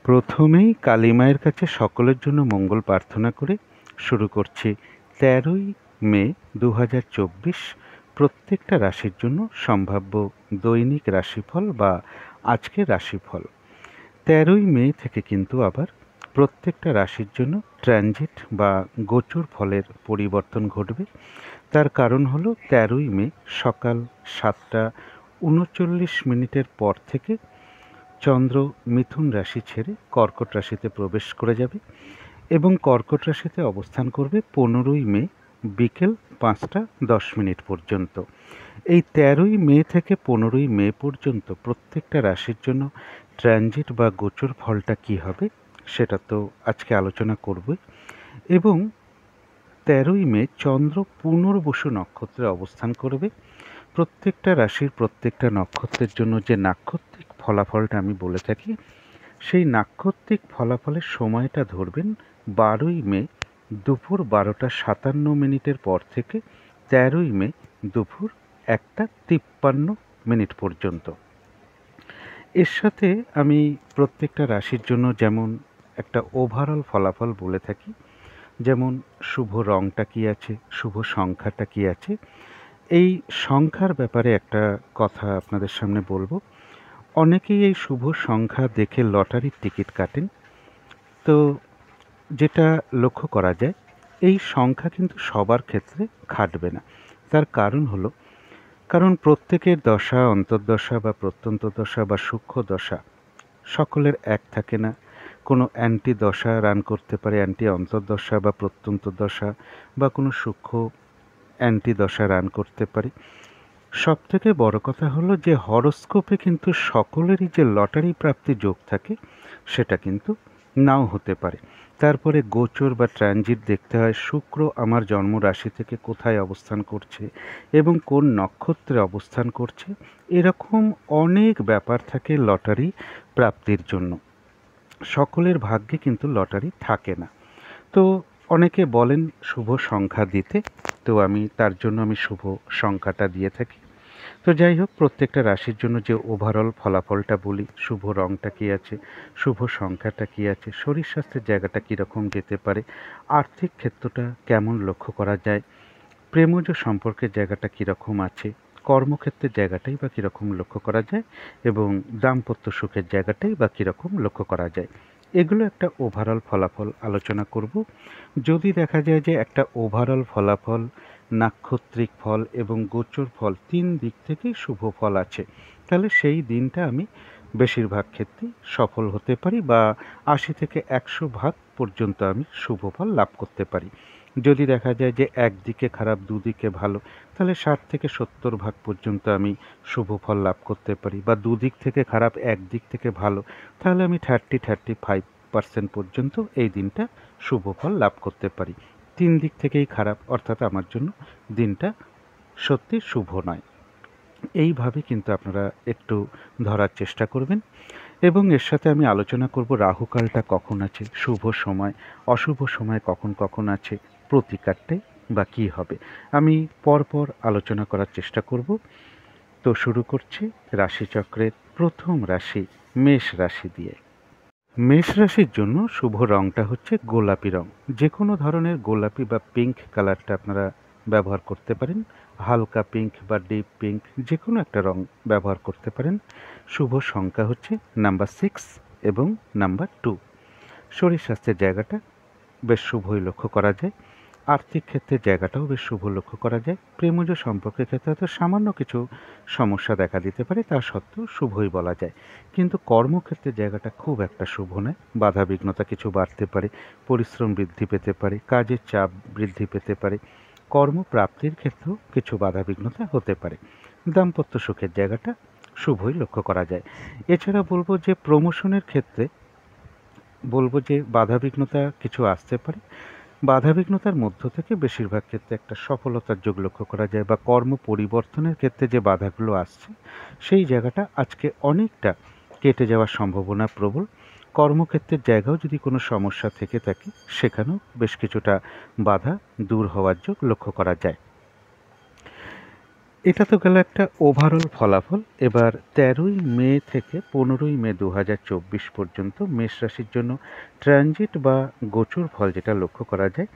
প্রথমেই কালী মায়ের কাছে সকলের জন্য মঙ্গল প্রার্থনা করে শুরু করছি 13ই মে 2024 প্রত্যেকটা রাশির জন্য সম্ভাব্য দৈনিক রাশিফল বা আজকের রাশিফল। 13ই মে থেকে কিন্তু আবার প্রত্যেকটা রাশির জন্য ট্রানজিট বা গোচর ফলের পরিবর্তন ঘটবে। তার কারণ হলো 13ই মে সকাল 7টা 39 মিনিটের পর থেকে চন্দ্র মিথুন রাশি ছেড়ে কর্কট রাশিতে প্রবেশ করে যাবে এবং কর্কট রাশিতে অবস্থান করবে 15ই মে বিকেল 5টা 10 মিনিট পর্যন্ত। এই 13ই মে থেকে 15ই মে পর্যন্ত প্রত্যেকটা রাশির জন্য ট্রানজিট বা গোচর ফলটা কী হবে সেটা তো আজকে আলোচনা করবই। এবং 13ই মে চন্দ্র পুনর্বসু নক্ষত্রে অবস্থান করবে। প্রত্যেকটা রাশির প্রত্যেকটা নক্ষত্রের জন্য যে নাক্ষত্রিক ফলাফলটা আমি বলে থাকি, সেই নাক্ষত্রিক ফলাফলের সময়টা ধরবেন 12ই মে দুপুর 12টা 57 মিনিটের পর থেকে 13ই মে দুপুর 1টা 53 মিনিট পর্যন্ত। এর সাথে আমি প্রত্যেকটা রাশির জন্য যেমন একটা ওভারঅল ফলাফল বলে থাকি, যেমন শুভ রংটা কী আছে, শুভ সংখ্যাটা কী আছে। এই সংখ্যার ব্যাপারে একটা কথা আপনাদের সামনে বলবো। অনেকেই এই শুভ সংখ্যা দেখে লটারির টিকিট কাটেন। তো যেটা লক্ষ্য করা যায়, এই সংখ্যা কিন্তু সবার ক্ষেত্রে খাটবে না। তার কারণ প্রত্যেকের দশা, অন্তর্দশা বা প্রত্যন্ত দশা বা সূক্ষ্ম দশা সকলের এক থাকে না। কোনো অ্যান্টি দশা রান করতে পারে, অ্যান্টি অন্তর্দশা বা প্রত্যন্ত দশা, বা কোনো সূক্ষ্ম অ্যান্টি দশা রান করতে পারে। সবথেকে বড় কথা হলো যে হরোস্কোপে কিন্তু সকলেরই যে লটারি প্রাপ্তি যোগ থাকে সেটা কিন্তু নাও হতে পারে। তারপরে গোচর বা ট্রানজিট দেখতে হয়, শুক্র আমার জন্ম রাশি থেকে কোথায় অবস্থান করছে এবং কোন নক্ষত্রে অবস্থান করছে। এরকম অনেক ব্যাপার থাকে লটারি প্রাপ্তির জন্য। সকলের ভাগ্যে কিন্তু লটারি থাকে না। তো অনেকে বলেন শুভ সংখ্যা দিতে, তো তার জন্য আমি শুভ সংখ্যাটা দিয়ে থাকি। তো যাই হোক, প্রত্যেকটা রাশির জন্য যে ওভারঅল ফলাফলটা বলি, শুভ রংটা কী আছে, শুভ সংখ্যাটা কী আছে, শরীর স্বাস্থ্যের জায়গাটা কীরকম যেতে পারে, আর্থিক ক্ষেত্রটা কেমন লক্ষ্য করা যায়, প্রেমজ সম্পর্কের জায়গাটা কীরকম আছে, কর্মক্ষেত্রের জায়গাটাই বা কীরকম লক্ষ্য করা যায়, এবং দাম্পত্য সুখের জায়গাটাই বা কীরকম লক্ষ্য করা যায়, এগুলো একটা ওভারঅল ফলাফল আলোচনা করব। যদি দেখা যায় যে একটা ওভারঅল ফলাফল, নাক্ষত্রিক ফল এবং গোচর ফল 3 দিক থেকেই শুভ ফল আছে, তাহলে সেই দিনটা আমি বেশিরভাগ ক্ষেত্রেই সফল হতে পারি বা 80 থেকে 100 ভাগ পর্যন্ত আমি শুভ ফল লাভ করতে পারি। যদি দেখা যায় যে একদিকে খারাপ দুদিকে ভালো, তাহলে 60 থেকে 70 ভাগ পর্যন্ত আমি শুভ ফল লাভ করতে পারি। বা দুদিক থেকে খারাপ একদিক থেকে ভালো, তাহলে আমি 30-35% পর্যন্ত এই দিনটা শুভ ফল লাভ করতে পারি। 3 দিক থেকেই খারাপ, অর্থাৎ আমার জন্য দিনটা সত্যি শুভ নয়। এইভাবে কিন্তু আপনারা একটু ধরার চেষ্টা করবেন। এবং এর সাথে আমি আলোচনা করব রাহুকালটা কখন আছে, শুভ সময়, অশুভ সময় কখন কখন আছে, প্রতিকারটাই বা কী হবে, আমি পরপর আলোচনা করার চেষ্টা করব। তো শুরু করছি রাশিচক্রের প্রথম রাশি মেষ রাশি দিয়ে। মেষ রাশির জন্য শুভ রংটা হচ্ছে গোলাপি রং। যে কোনো ধরনের গোলাপি বা পিঙ্ক কালারটা আপনারা ব্যবহার করতে পারেন। হালকা পিঙ্ক বা ডিপ পিঙ্ক যে কোনো একটা রং ব্যবহার করতে পারেন। শুভ সংখ্যা হচ্ছে নাম্বার 6 এবং নাম্বার 2। শরীর স্বাস্থ্যের জায়গাটা বেশ শুভই লক্ষ্য করা যায়। আর্থিক ক্ষেত্রের জায়গাটাও বেশ শুভ লক্ষ্য করা যায়। প্রেমজ সম্পর্কের ক্ষেত্রে হয়তো সামান্য কিছু সমস্যা দেখা দিতে পারে, তা সত্ত্বেও শুভই বলা যায়। কিন্তু কর্মক্ষেত্রের জায়গাটা খুব একটা শুভ নয়। বাধা বিঘ্নতা কিছু বাড়তে পারে, পরিশ্রম বৃদ্ধি পেতে পারে, কাজের চাপ বৃদ্ধি পেতে পারে, কর্মপ্রাপ্তির ক্ষেত্রেও কিছু বাধা বিঘ্নতা হতে পারে। দাম্পত্য সুখের জায়গাটা শুভই লক্ষ্য করা যায়। এছাড়া বলবো যে প্রমোশনের ক্ষেত্রে বাধাবিঘ্নতা কিছু আসতে পারে। বাধাবিঘ্নতার মধ্য থেকে বেশিরভাগ ক্ষেত্রে একটা সফলতার যোগ লক্ষ্য করা যায়, বা কর্ম পরিবর্তনের ক্ষেত্রে যে বাধাগুলো আসছে সেই জায়গাটা আজকে অনেকটা কেটে যাওয়ার সম্ভাবনা প্রবল। কর্মক্ষেত্রের জায়গাও যদি কোনো সমস্যা থেকে থাকে, সেখানেও বেশ কিছুটা বাধা দূর হওয়ার যোগ লক্ষ্য করা যায়। এটা তো গেল একটা ওভারঅল ফলাফল। এবার 13ই মে থেকে 15ই মে 2024 পর্যন্ত মেষ রাশির জন্য ট্রানজিট বা গোচর ফল যেটা লক্ষ্য করা যায়,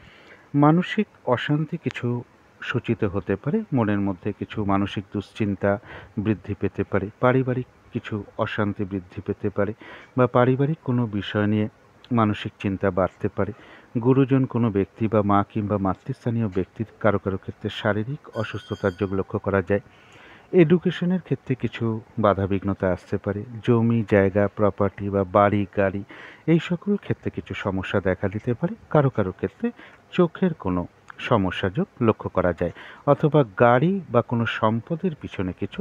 মানসিক অশান্তি কিছু সূচিত হতে পারে, মনের মধ্যে কিছু মানসিক দুশ্চিন্তা বৃদ্ধি পেতে পারে, পারিবারিক কিছু অশান্তি বৃদ্ধি পেতে পারে, বা পারিবারিক কোনো বিষয় নিয়ে মানসিক চিন্তা বাড়তে পারে। গুরুজন কোনো ব্যক্তি বা মা কিংবা মাতৃস্থানীয় ব্যক্তির কারো কারো ক্ষেত্রে শারীরিক অসুস্থতার যোগ লক্ষ্য করা যায়। এডুকেশনের ক্ষেত্রে কিছু বাধাবিঘ্নতা আসতে পারে। জমি জায়গা প্রপার্টি বা বাড়ি গাড়ি এই সকল ক্ষেত্রে কিছু সমস্যা দেখা দিতে পারে। কারো কারো ক্ষেত্রে চোখের কোনো সমস্যা যোগ লক্ষ্য করা যায়, অথবা গাড়ি বা কোনো সম্পদের পিছনে কিছু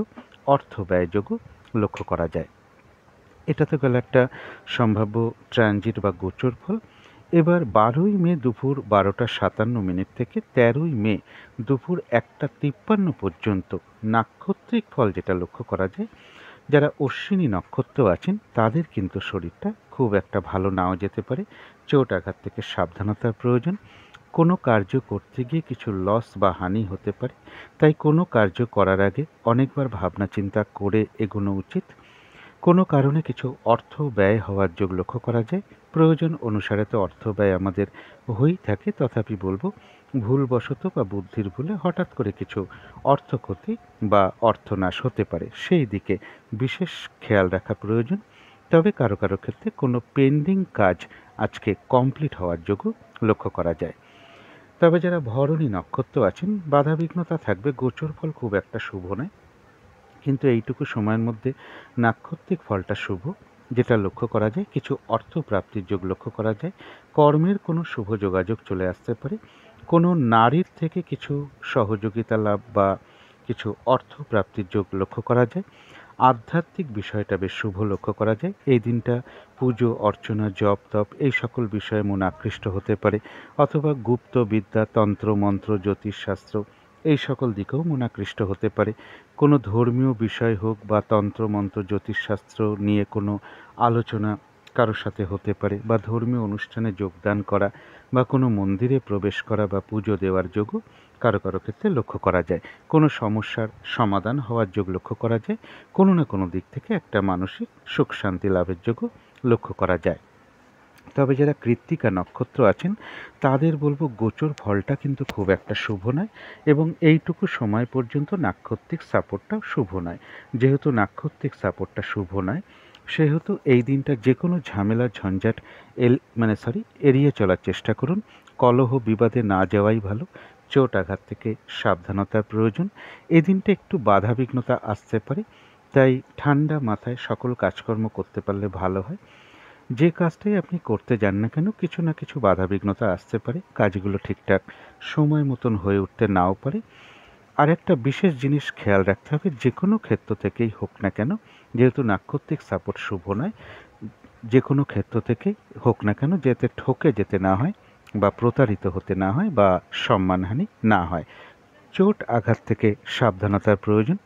অর্থ ব্যয়যোগও লক্ষ্য করা যায়। এটা তো গেল একটা সম্ভাব্য ট্রানজিট বা গোচর ফল। এবার 12ই মে দুপুর 12টা 57 মিনিট থেকে 13ই মে দুপুর 1টা 53 পর্যন্ত নাক্ষত্রিক ফল যেটা লক্ষ্য করা যায়, যারা অশ্বিনী নক্ষত্র আছেন তাদের কিন্তু শরীরটা খুব একটা ভালো নাও যেতে পারে। চোট আঘাত থেকে সাবধানতার প্রয়োজন। কোনো কার্য করতে গিয়ে কিছু লস বা হানি হতে পারে, তাই কোনো কার্য করার আগে অনেকবার ভাবনা চিন্তা করে এগোনো উচিত। কোনো কারণে কিছু অর্থ ব্যয় হওয়ার যোগ লক্ষ্য করা যায়। প্রয়োজন অনুসারে তো অর্থ ব্যয় আমাদের হয়েই থাকে, তথাপি বলবো ভুলবশত বা বুদ্ধির ভুলে হঠাৎ করে কিছু অর্থ ক্ষতি বা অর্থনাশ হতে পারে, সেই দিকে বিশেষ খেয়াল রাখা প্রয়োজন। তবে কারো কারো ক্ষেত্রে কোনো পেন্ডিং কাজ আজকে কমপ্লিট হওয়ার যোগও লক্ষ্য করা যায়। তবে যারা ভরণী নক্ষত্র আছেন, বাধাবিঘ্নতা থাকবে, গোচর ফল খুব একটা শুভ নয়, কিন্তু এইটুকু সময়ের মধ্যে নাক্ষত্রিক ফলটা শুভ, যেটা লক্ষ্য করা যায় কিছু অর্থ প্রাপ্তির যোগ লক্ষ্য করা যায়। কর্মের কোনো শুভ যোগাযোগ চলে আসতে পারে। কোনো নারীর থেকে কিছু সহযোগিতা লাভ বা কিছু অর্থ প্রাপ্তির যোগ লক্ষ্য করা যায়। আধ্যাত্মিক বিষয়টা বেশ শুভ লক্ষ্য করা যায়। এই দিনটা পুজো অর্চনা জপ তপ এই সকল বিষয়ে মন আকৃষ্ট হতে পারে, অথবা গুপ্ত বিদ্যা তন্ত্র মন্ত্র জ্যোতিষশাস্ত্র এই সকল দিকেও মন আকৃষ্ট হতে পারে। কোনো ধর্মীয় বিষয় হোক বা তন্ত্র মন্ত্র জ্যোতিষশাস্ত্র নিয়ে কোনো আলোচনা কারোর সাথে হতে পারে, বা ধর্মীয় অনুষ্ঠানে যোগদান করা বা কোনো মন্দিরে প্রবেশ করা বা পুজো দেওয়ার যোগও কারো কারো ক্ষেত্রে লক্ষ্য করা যায়। কোনো সমস্যার সমাধান হওয়ার যোগ লক্ষ্য করা যায়। কোনো না কোনো দিক থেকে একটা মানসিক সুখ শান্তি লাভের যোগও লক্ষ্য করা যায়। তবে যারা কৃত্তিকা নক্ষত্র আছেন তাদের বলবো গোচর ফলটা কিন্তু খুব একটা শুভ নয়, এবং এইটুকু সময় পর্যন্ত নাক্ষত্রিক সাপোর্টটাও শুভ নয়। যেহেতু নাক্ষত্রিক সাপোর্টটা শুভ নয়, সেহেতু এই দিনটা যে কোনো ঝামেলা ঝঞ্ঝাট এড়িয়ে চলার চেষ্টা করুন। কলহ বিবাদে না যাওয়াই ভালো। চোট আঘাত থেকে সাবধানতার প্রয়োজন। এই দিনটা একটু বাধাবিঘ্নতা আসতে পারে, তাই ঠান্ডা মাথায় সকল কাজকর্ম করতে পারলে ভালো হয়। যে কাজটাই আপনি করতে যান না কেন কিছু না কিছু বাধাবিঘ্নতা আসতে পারে, কাজগুলো ঠিকঠাক সময় মতন হয়ে উঠতে নাও পারে। আর একটা বিশেষ জিনিস খেয়াল রাখতে হবে, যে কোনো ক্ষেত্র থেকেই হোক না কেন, যেহেতু নাক্ষত্রিক সাপোর্ট শুভ নয়, যে কোনো ক্ষেত্র থেকেই হোক না কেন যাতে ঠকে যেতে না হয় বা প্রতারিত হতে না হয় বা সম্মানহানি না হয়। চোট আঘাত থেকে সাবধানতার প্রয়োজন।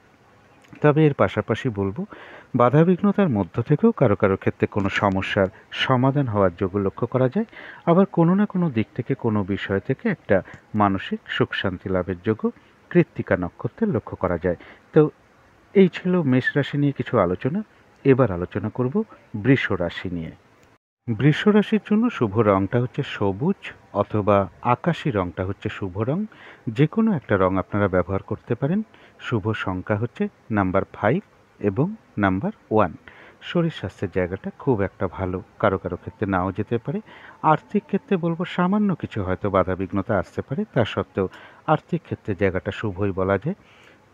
তবে এর পাশাপাশি বলবো বাধাবিঘ্নতার মধ্য থেকেও কারো কারো ক্ষেত্রে কোনো সমস্যার সমাধান হওয়ার যোগ লক্ষ্য করা যায়। আবার কোনো না কোনো দিক থেকে কোনো বিষয় থেকে একটা মানসিক সুখ শান্তি লাভের যোগও কৃত্তিকা নক্ষত্রের লক্ষ্য করা যায়। তো এই ছিল মেষ রাশি নিয়ে কিছু আলোচনা। এবার আলোচনা করব বৃষ রাশি নিয়ে। বৃষ রাশির জন্য শুভ রংটা হচ্ছে সবুজ, অথবা আকাশি রংটা হচ্ছে শুভ রং। যে কোনো একটা রং আপনারা ব্যবহার করতে পারেন। শুভ সংখ্যা হচ্ছে নাম্বার 5 এবং নাম্বার 1। শরীর স্বাস্থ্যের জায়গাটা খুব একটা ভালো, কারো কারো ক্ষেত্রে নাও যেতে পারে। আর্থিক ক্ষেত্রে বলবো সামান্য কিছু হয়তো বাধাবিঘ্নতা আসতে পারে, তা সত্ত্বেও আর্থিক ক্ষেত্রে জায়গাটা শুভই বলা যায়।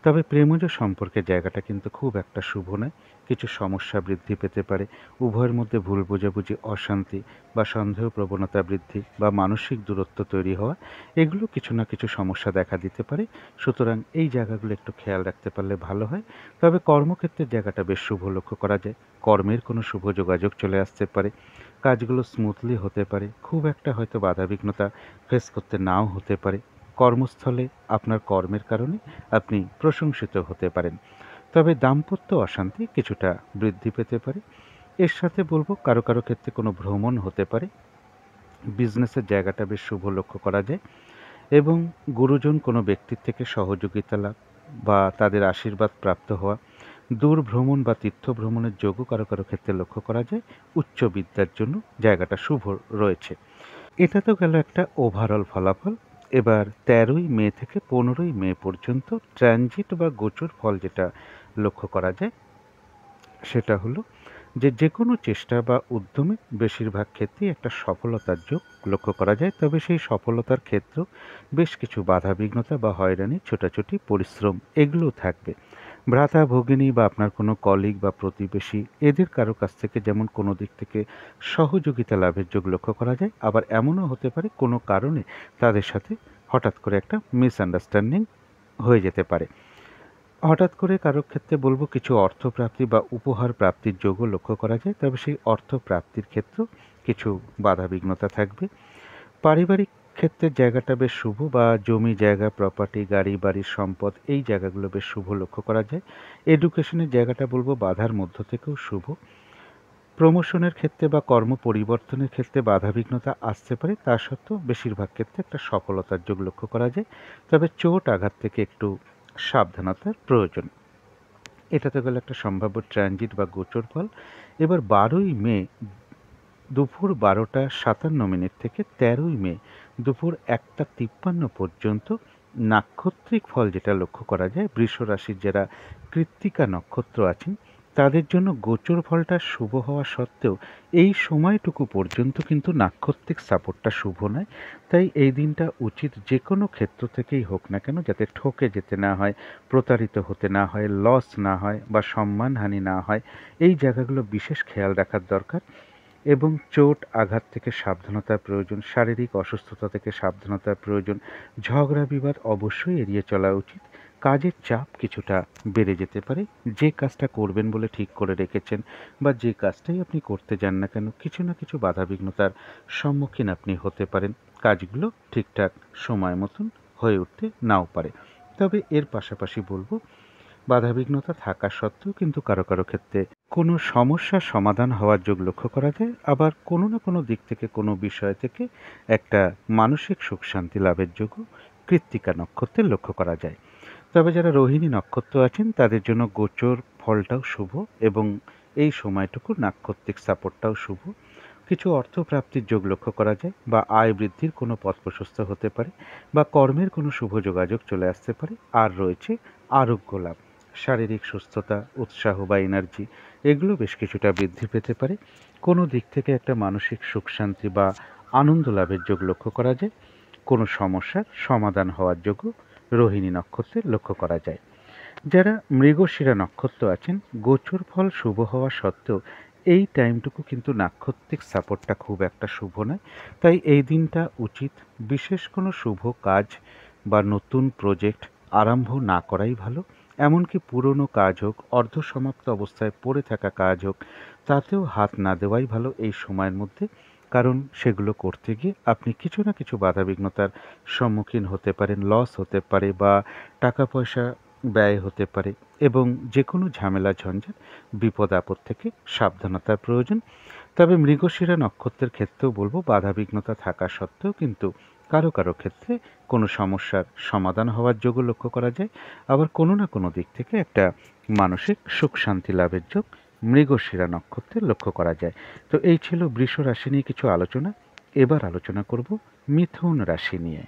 তবে প্রেমজ সম্পর্কের জায়গাটা কিন্তু খুব একটা শুভ নয়। কিছু সমস্যা বৃদ্ধি পেতে পারে। উভয়ের মধ্যে ভুল বোঝাবুঝি অশান্তি বা সন্দেহ প্রবণতা বৃদ্ধি বা মানসিক দূরত্ব তৈরি হওয়া, এগুলো কিছু না কিছু সমস্যা দেখা দিতে পারে। সুতরাং এই জায়গাগুলো একটু খেয়াল রাখতে পারলে ভালো হয়। তবে কর্মক্ষেত্রের জায়গাটা বেশ শুভ লক্ষ্য করা যায়। কর্মের কোনো শুভ যোগাযোগ চলে আসতে পারে। কাজগুলো স্মুথলি হতে পারে। খুব একটা হয়তো বাধাবিঘ্নতা ফেস করতে নাও হতে পারে। কর্মস্থলে আপনার কর্মের কারণে আপনি প্রশংসিত হতে পারেন। তবে দাম্পত্য অশান্তি কিছুটা বৃদ্ধি পেতে পারে। এর সাথে বলবো কারো কারো ক্ষেত্রে কোনো ভ্রমণ হতে পারে। বিজনেসের জায়গাটা বেশ শুভ লক্ষ্য করা যায়, এবং গুরুজন কোনো ব্যক্তির থেকে সহযোগিতা লাভ বা তাদের আশীর্বাদ প্রাপ্ত হওয়া, দূর ভ্রমণ বা তীর্থ ভ্রমণের যোগও কারো কারো ক্ষেত্রে লক্ষ্য করা যায়। উচ্চ বিদ্যার জন্য জায়গাটা শুভ রয়েছে। এটা তো গেল একটা ওভারঅল ফলাফল। এবার ১৩ই মে থেকে ১৫ই মে পর্যন্ত ট্রানজিট বা গোচর ফল যেটা লক্ষ্য করা যায় সেটা হলো যে কোনো চেষ্টা বা উদ্যমে বেশিরভাগ ক্ষেত্রেই একটা সফলতার যোগ লক্ষ্য করা যায়। তবে সেই সফলতার ক্ষেত্রেও বেশ কিছু বাধা বিঘ্নতা বা হয়রানি, ছোটাছুটি, পরিশ্রম এগুলোও থাকবে। ভ্রাতা ভগিনী বা আপনার কোনো কলিগ বা প্রতিবেশী এদের কারো কাছ থেকে যেমন কোনো দিক থেকে সহযোগিতা লাভের যোগ লক্ষ্য করা যায়, আবার এমনও হতে পারে কোনো কারণে তাদের সাথে হঠাৎ করে একটা মিসআন্ডারস্ট্যান্ডিং হয়ে যেতে পারে। হঠাৎ করে কারো ক্ষেত্রে বলবো কিছু অর্থপ্রাপ্তি বা উপহার প্রাপ্তির যোগও লক্ষ্য করা যায়, তবে সেই অর্থ প্রাপ্তির ক্ষেত্রেও কিছু বাধাবিঘ্নতা থাকবে। পারিবারিক ক্ষেত্রের জায়গাটা বেশ শুভ, বা জমি জায়গা, প্রপার্টি, গাড়ি বাড়ির সম্পদ এই জায়গাগুলো বেশ শুভ লক্ষ্য করা যায়। এডুকেশনের জায়গাটা বলবো বাধার মধ্য থেকেও শুভ। প্রমোশনের ক্ষেত্রে বা কর্ম পরিবর্তনের ক্ষেত্রে বাধাবিঘ্নতা আসতে পারে, তা সত্ত্বেও বেশিরভাগ ক্ষেত্রে একটা সফলতার যোগ লক্ষ্য করা যায়। তবে চোট আঘাত থেকে একটু সাবধানতার প্রয়োজন। এটা তো গেল একটা সম্ভাব্য ট্রানজিট বা গোচর ফল। এবার ১২ই মে দুপুর ১২টা ৫৭ মিনিট থেকে ১৩ই মে দুপুর ১টা ৫৩ পর্যন্ত নাক্ষত্রিক ফল যেটা লক্ষ্য করা যায়, বৃষ রাশির যারা কৃত্তিকা নক্ষত্র আছেন তাদের জন্য গোচর ফলটা শুভ হওয়া সত্ত্বেও এই সময়টুকু পর্যন্ত কিন্তু নাক্ষত্রিক সাপোর্টটা শুভ নয়। তাই এই দিনটা উচিত যে কোনো ক্ষেত্র থেকেই হোক না কেন যাতে ঠকে যেতে না হয়, প্রতারিত হতে না হয়, লস না হয় বা সম্মানহানি না হয়, এই জায়গাগুলো বিশেষ খেয়াল রাখার দরকার। এবং চোট আঘাত থেকে সাবধানতার প্রয়োজন, শারীরিক অসুস্থতা থেকে সাবধানতার প্রয়োজন, ঝগড়া বিবাদ অবশ্যই এড়িয়ে চলা উচিত। কাজের চাপ কিছুটা বেড়ে যেতে পারে। যে কাজটা করবেন বলে ঠিক করে রেখেছেন বা যে কাজটাই আপনি করতে যান না কেন, কিছু না কিছু বাধাবিঘ্নতার সম্মুখীন আপনি হতে পারেন। কাজগুলো ঠিকঠাক সময় মতন হয়ে উঠতে নাও পারে। তবে এর পাশাপাশি বলবো, বাধাবিঘ্নতা থাকা সত্ত্বেও কিন্তু কারো কারো ক্ষেত্রে কোনো সমস্যার সমাধান হওয়ার যোগ লক্ষ্য করা যায়, আবার কোনো না কোনো দিক থেকে কোনো বিষয় থেকে একটা মানসিক সুখ শান্তি লাভের যোগও কৃত্তিকা নক্ষত্রের লক্ষ্য করা যায়। তবে যারা রোহিণী নক্ষত্র আছেন তাদের জন্য গোচর ফলটাও শুভ, এবং এই সময়টুকু নাক্ষত্রিক সাপোর্টটাও শুভ। কিছু অর্থপ্রাপ্তির যোগ লক্ষ্য করা যায়, বা আয় বৃদ্ধির কোনো পথ প্রশস্ত হতে পারে, বা কর্মের কোনো শুভ যোগাযোগ চলে আসতে পারে। আর রয়েছে আরোগ্য লাভ, শারীরিক সুস্থতা, উৎসাহ বা এনার্জি এগুলো বেশ কিছুটা বৃদ্ধি পেতে পারে। কোনো দিক থেকে একটা মানসিক সুখ শান্তি বা আনন্দ লাভের যোগ লক্ষ্য করা যায়। কোনো সমস্যার সমাধান হওয়ার যোগও রোহিণী নক্ষত্রে লক্ষ্য করা যায়। যারা মৃগশিরা নক্ষত্র আছেন, গোচর ফল শুভ হওয়া সত্ত্বেও এই টাইমটুকু কিন্তু নাক্ষত্রিক সাপোর্টটা খুব একটা শুভ নয়। তাই এই দিনটা উচিত বিশেষ কোনো শুভ কাজ বা নতুন প্রজেক্ট আরম্ভ না করাই ভালো। এমনকি পুরনো কাজ হোক, অর্ধসমাপ্ত অবস্থায় পড়ে থাকা কাজ হোক, তাতেও হাত না দেওয়াই ভালো এই সময়ের মধ্যে। কারণ সেগুলো করতে গিয়ে আপনি কিছু না কিছু বাধাবিঘ্নতার সম্মুখীন হতে পারেন, লস হতে পারে বা টাকা পয়সা ব্যয় হতে পারে, এবং যে কোনো ঝামেলা ঝঞ্ঝাট বিপদ আপদ থেকে সাবধানতার প্রয়োজন। তবে মৃগশিরা নক্ষত্রের ক্ষেত্রেও বলবো, বাধাবিঘ্নতা থাকা সত্ত্বেও কিন্তু কারো কারো ক্ষেত্রে কোনো সমস্যার সমাধান হওয়ার যোগও লক্ষ্য করা যায়, আবার কোনো না কোনো দিক থেকে একটা মানসিক সুখ শান্তি লাভের যোগ মৃগশিরা নক্ষত্রে লক্ষ্য করা যায়। তো এই ছিল বৃষ রাশি নিয়ে কিছু আলোচনা। এবার আলোচনা করব মিথুন রাশি নিয়ে।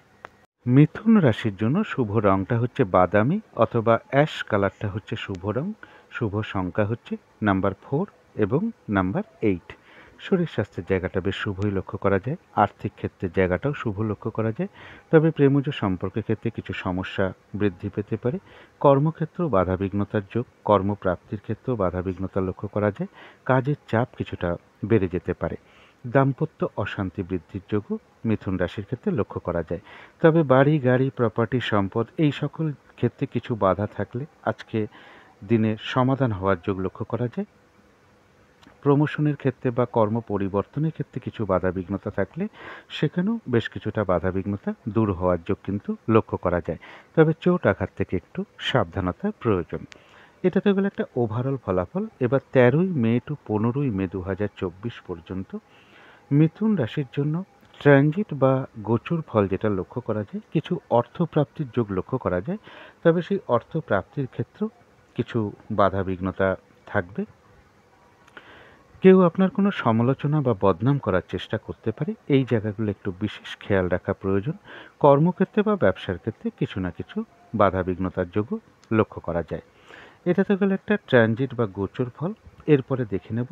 মিথুন রাশির জন্য শুভ রংটা হচ্ছে বাদামি অথবা অ্যাশ কালারটা হচ্ছে শুভ রং। শুভ সংখ্যা হচ্ছে নাম্বার 4 এবং নাম্বার 8। শরীর স্বাস্থ্যের জায়গাটা বেশ শুভই লক্ষ্য করা যায়। আর্থিক ক্ষেত্রের জায়গাটাও শুভ লক্ষ্য করা যায়। তবে প্রেমজ সম্পর্কের ক্ষেত্রে কিছু সমস্যা বৃদ্ধি পেতে পারে। কর্মক্ষেত্রেও বাধাবিঘ্নতার যোগ, কর্মপ্রাপ্তির ক্ষেত্রেও বাধাবিঘ্নতা লক্ষ্য করা যায়। কাজের চাপ কিছুটা বেড়ে যেতে পারে। দাম্পত্য অশান্তি বৃদ্ধির যোগও মিথুন রাশির ক্ষেত্রে লক্ষ্য করা যায়। তবে বাড়ি গাড়ি প্রপার্টি সম্পদ এই সকল ক্ষেত্রে কিছু বাধা থাকলে আজকে দিনে সমাধান হওয়ার যোগ লক্ষ্য করা যায়। প্রমোশনের ক্ষেত্রে বা কর্ম পরিবর্তনের ক্ষেত্রে কিছু বাধাবিঘ্নতা থাকলে সেখানেও বেশ কিছুটা বাধাবিঘ্নতা দূর হওয়ার যোগ কিন্তু লক্ষ্য করা যায়। তবে চোট আঘাত থেকে একটু সাবধানতার প্রয়োজন। এটা তো গেল একটা ওভারঅল ফলাফল। এবার ১৩ই মে টু ১৫ই মে ২০২৪ পর্যন্ত মিথুন রাশির জন্য ট্রানজিট বা গোচর ফল যেটা লক্ষ্য করা যায়, কিছু অর্থপ্রাপ্তির যোগ লক্ষ্য করা যায়। তবে সেই অর্থপ্রাপ্তির ক্ষেত্রেও কিছু বাধা বিঘ্নতা থাকবে। কেউ আপনার কোনো সমালোচনা বা বদনাম করার চেষ্টা করতে পারে, এই জায়গাগুলো একটু বিশেষ খেয়াল রাখা প্রয়োজন। কর্মক্ষেত্রে বা ব্যবসার ক্ষেত্রে কিছু না কিছু বাধা বিঘ্নতার যোগও লক্ষ্য করা যায়। এটা তো গেল একটা ট্রানজিট বা গোচর ফল। এরপরে দেখে নেব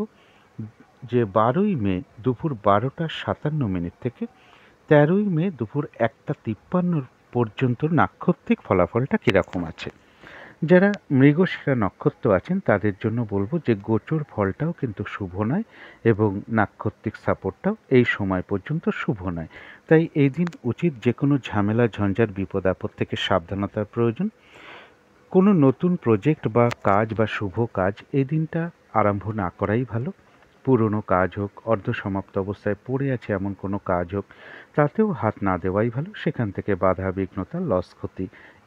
যে 12ই মে দুপুর 12টা 57 মিনিট থেকে 13ই মে দুপুর 1টা 53 পর্যন্ত নাক্ষত্রিক ফলাফলটা কীরকম আছে। যারা মৃগশিরা নক্ষত্র আছেন তাদের জন্য বলবো যে গোচর ফলটাও কিন্তু শুভ নয় এবং নাক্ষত্রিক সাপোর্টটাও এই সময় পর্যন্ত শুভ নয়। তাই এই দিন উচিত যে কোনো ঝামেলা ঝঞ্ঝাট বিপদ আপদ থেকে সাবধানতার প্রয়োজন। কোনো নতুন প্রজেক্ট বা কাজ বা শুভ কাজ এই দিনটা আরম্ভ না করাই ভালো। পুরনো কাজ হোক, অর্ধসমাপ্ত অবস্থায় পড়ে আছে এমন কোনো কাজ হোক, তাতেও হাত না দেওয়াই ভালো। সেখান থেকে বাধা বিঘ্নতা, লস, ক্ষতি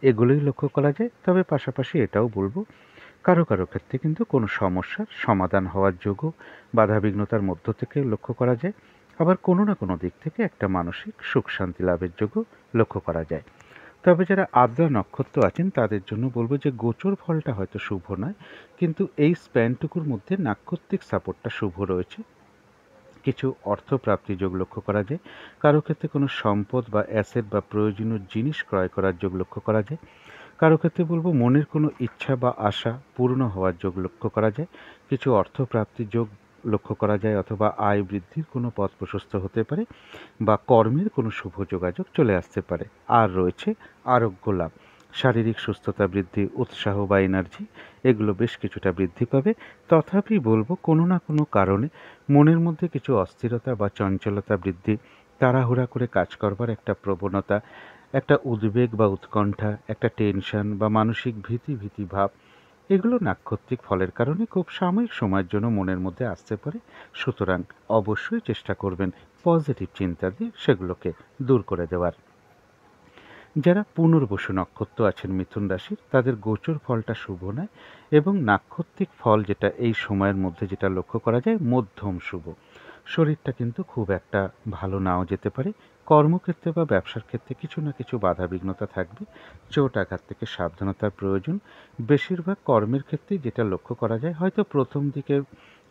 এগুলোই লক্ষ্য করা যায়। তবে পাশাপাশি এটাও বলবো, কারো কারো ক্ষেত্রে কিন্তু কোনো সমস্যার সমাধান হওয়ার যোগও বাধা বিঘ্নতার মধ্য থেকে লক্ষ্য করা যায়। আবার কোনো না কোনো দিক থেকে একটা মানসিক সুখ শান্তি লাভের যোগও লক্ষ্য করা যায়। তবে যারা আদ্রা নক্ষত্র আছেন তাদের জন্য বলবো যে গোচর ফলটা হয়তো শুভ নয়, কিন্তু এই স্প্যানটুকুর মধ্যে নাক্ষত্রিক সাপোর্টটা শুভ রয়েছে। কিছু অর্থপ্রাপ্তি যোগ লক্ষ্য করা যায়। কারো ক্ষেত্রে কোনো সম্পদ বা অ্যাসেট বা প্রয়োজনীয় জিনিস ক্রয় করার যোগ লক্ষ্য করা যায়। কারো ক্ষেত্রে বলবো মনের কোনো ইচ্ছা বা আশা পূর্ণ হওয়ার যোগ লক্ষ্য করা যায়। কিছু অর্থপ্রাপ্তির যোগ লক্ষ্য করা যায়, অথবা আয় বৃদ্ধির কোনো পথ প্রশস্ত হতে পারে, বা কর্মের কোনো শুভ যোগাযোগ চলে আসতে পারে। আর রয়েছে আরোগ্য লাভ, শারীরিক সুস্থতা বৃদ্ধি, উৎসাহ বা এনার্জি এগুলো বেশ কিছুটা বৃদ্ধি পাবে। তথাপি বলবো কোনো না কোনো কারণে মনের মধ্যে কিছু অস্থিরতা বা চঞ্চলতা বৃদ্ধি, তাড়াহুড়া করে কাজ করবার একটা প্রবণতা, একটা উদ্বেগ বা উৎকণ্ঠা, একটা টেনশন বা মানসিক ভীতি ভাব, এগুলো নাক্ষত্রিক ফলের কারণে খুব সাময়িক সময়ের জন্য মনের মধ্যে আসতে পারে। সুতরাং অবশ্যই চেষ্টা করবেন পজিটিভ চিন্তা দিয়ে সেগুলোকে দূর করে দেওয়ার। যারা পুনর্বসু নক্ষত্র আছেন মিথুন রাশির, তাদের গোচর ফলটা শুভ নয় এবং নাক্ষত্রিক ফল যেটা এই সময়ের মধ্যে যেটা লক্ষ্য করা যায় মধ্যম শুভ। শরীরটা কিন্তু খুব একটা ভালো নাও যেতে পারে। কর্মক্ষেত্রে বা ব্যবসার ক্ষেত্রে কিছু না কিছু বাধা বিঘ্নতা থাকবে। চোট আঘাত থেকে সাবধানতার প্রয়োজন। বেশিরভাগ কর্মের ক্ষেত্রেই যেটা লক্ষ্য করা যায়, হয়তো প্রথম দিকে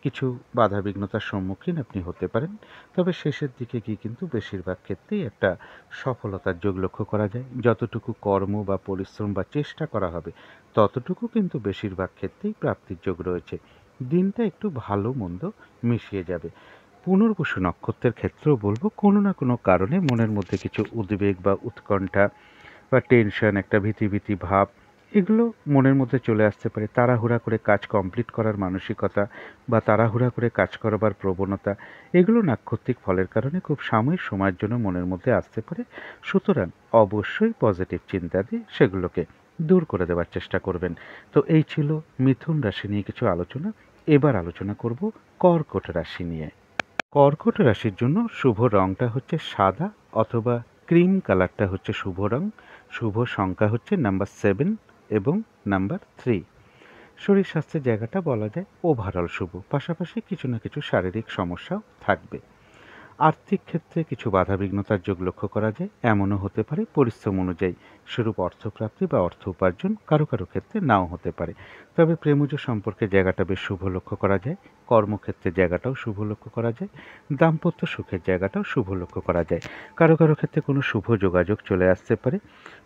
কিছু বাধা বিঘ্নতার সম্মুখীন আপনি হতে পারেন, তবে শেষের দিকে গিয়ে কিন্তু বেশিরভাগ ক্ষেত্রেই একটা সফলতার যোগ লক্ষ্য করা যায়। যতটুকু কর্ম বা পরিশ্রম বা চেষ্টা করা হবে ততটুকু কিন্তু বেশিরভাগ ক্ষেত্রেই প্রাপ্তির যোগ রয়েছে। দিনটা একটু ভালো মন্দ মিশিয়ে যাবে। পুনর্বসু নক্ষত্রের ক্ষেত্রেও বলবো কোনো না কোনো কারণে মনের মধ্যে কিছু উদ্বেগ বা উৎকণ্ঠা বা টেনশন, একটা ভীতি ভাব এগুলো মনের মধ্যে চলে আসতে পারে। তাড়াহুড়া করে কাজ কমপ্লিট করার মানসিকতা বা তাড়াহুড়া করে কাজ করবার প্রবণতা, এগুলো নাক্ষত্রিক ফলের কারণে খুব সাময়িক সময়ের জন্য মনের মধ্যে আসতে পারে। সুতরাং অবশ্যই পজিটিভ চিন্তা দিয়ে সেগুলোকে দূর করে দেওয়ার চেষ্টা করবেন। তো এই ছিল মিথুন রাশি নিয়ে কিছু আলোচনা। এবার আলোচনা করব কর্কট রাশি নিয়ে। কর্কট রাশির জন্য শুভ রংটা হচ্ছে সাদা অথবা ক্রিম কালারটা হচ্ছে শুভ রং। শুভ সংখ্যা হচ্ছে নাম্বার 7 এবং নাম্বার 3। শরীর স্বাস্থ্যের জায়গাটা বলা যায় ওভারঅল শুভ, পাশাপাশি কিছু না কিছু শারীরিক সমস্যাও থাকবে। আর্থিক ক্ষেত্রে কিছু বাধাবিঘ্নতার যোগ লক্ষ্য করা যায়। এমনও হতে পারে পরিশ্রম অনুযায়ী স্বরূপ অর্থপ্রাপ্তি বা অর্থ উপার্জন কারো কারো ক্ষেত্রে নাও হতে পারে। তবে প্রেমজ সম্পর্কের জায়গাটা বেশ শুভ লক্ষ্য করা যায়। কর্মক্ষেত্রের জায়গাটাও শুভ লক্ষ্য করা যায়। দাম্পত্য সুখের জায়গাটাও শুভ লক্ষ্য করা যায়। কারো কারো ক্ষেত্রে কোনো শুভ যোগাযোগ চলে আসতে পারে।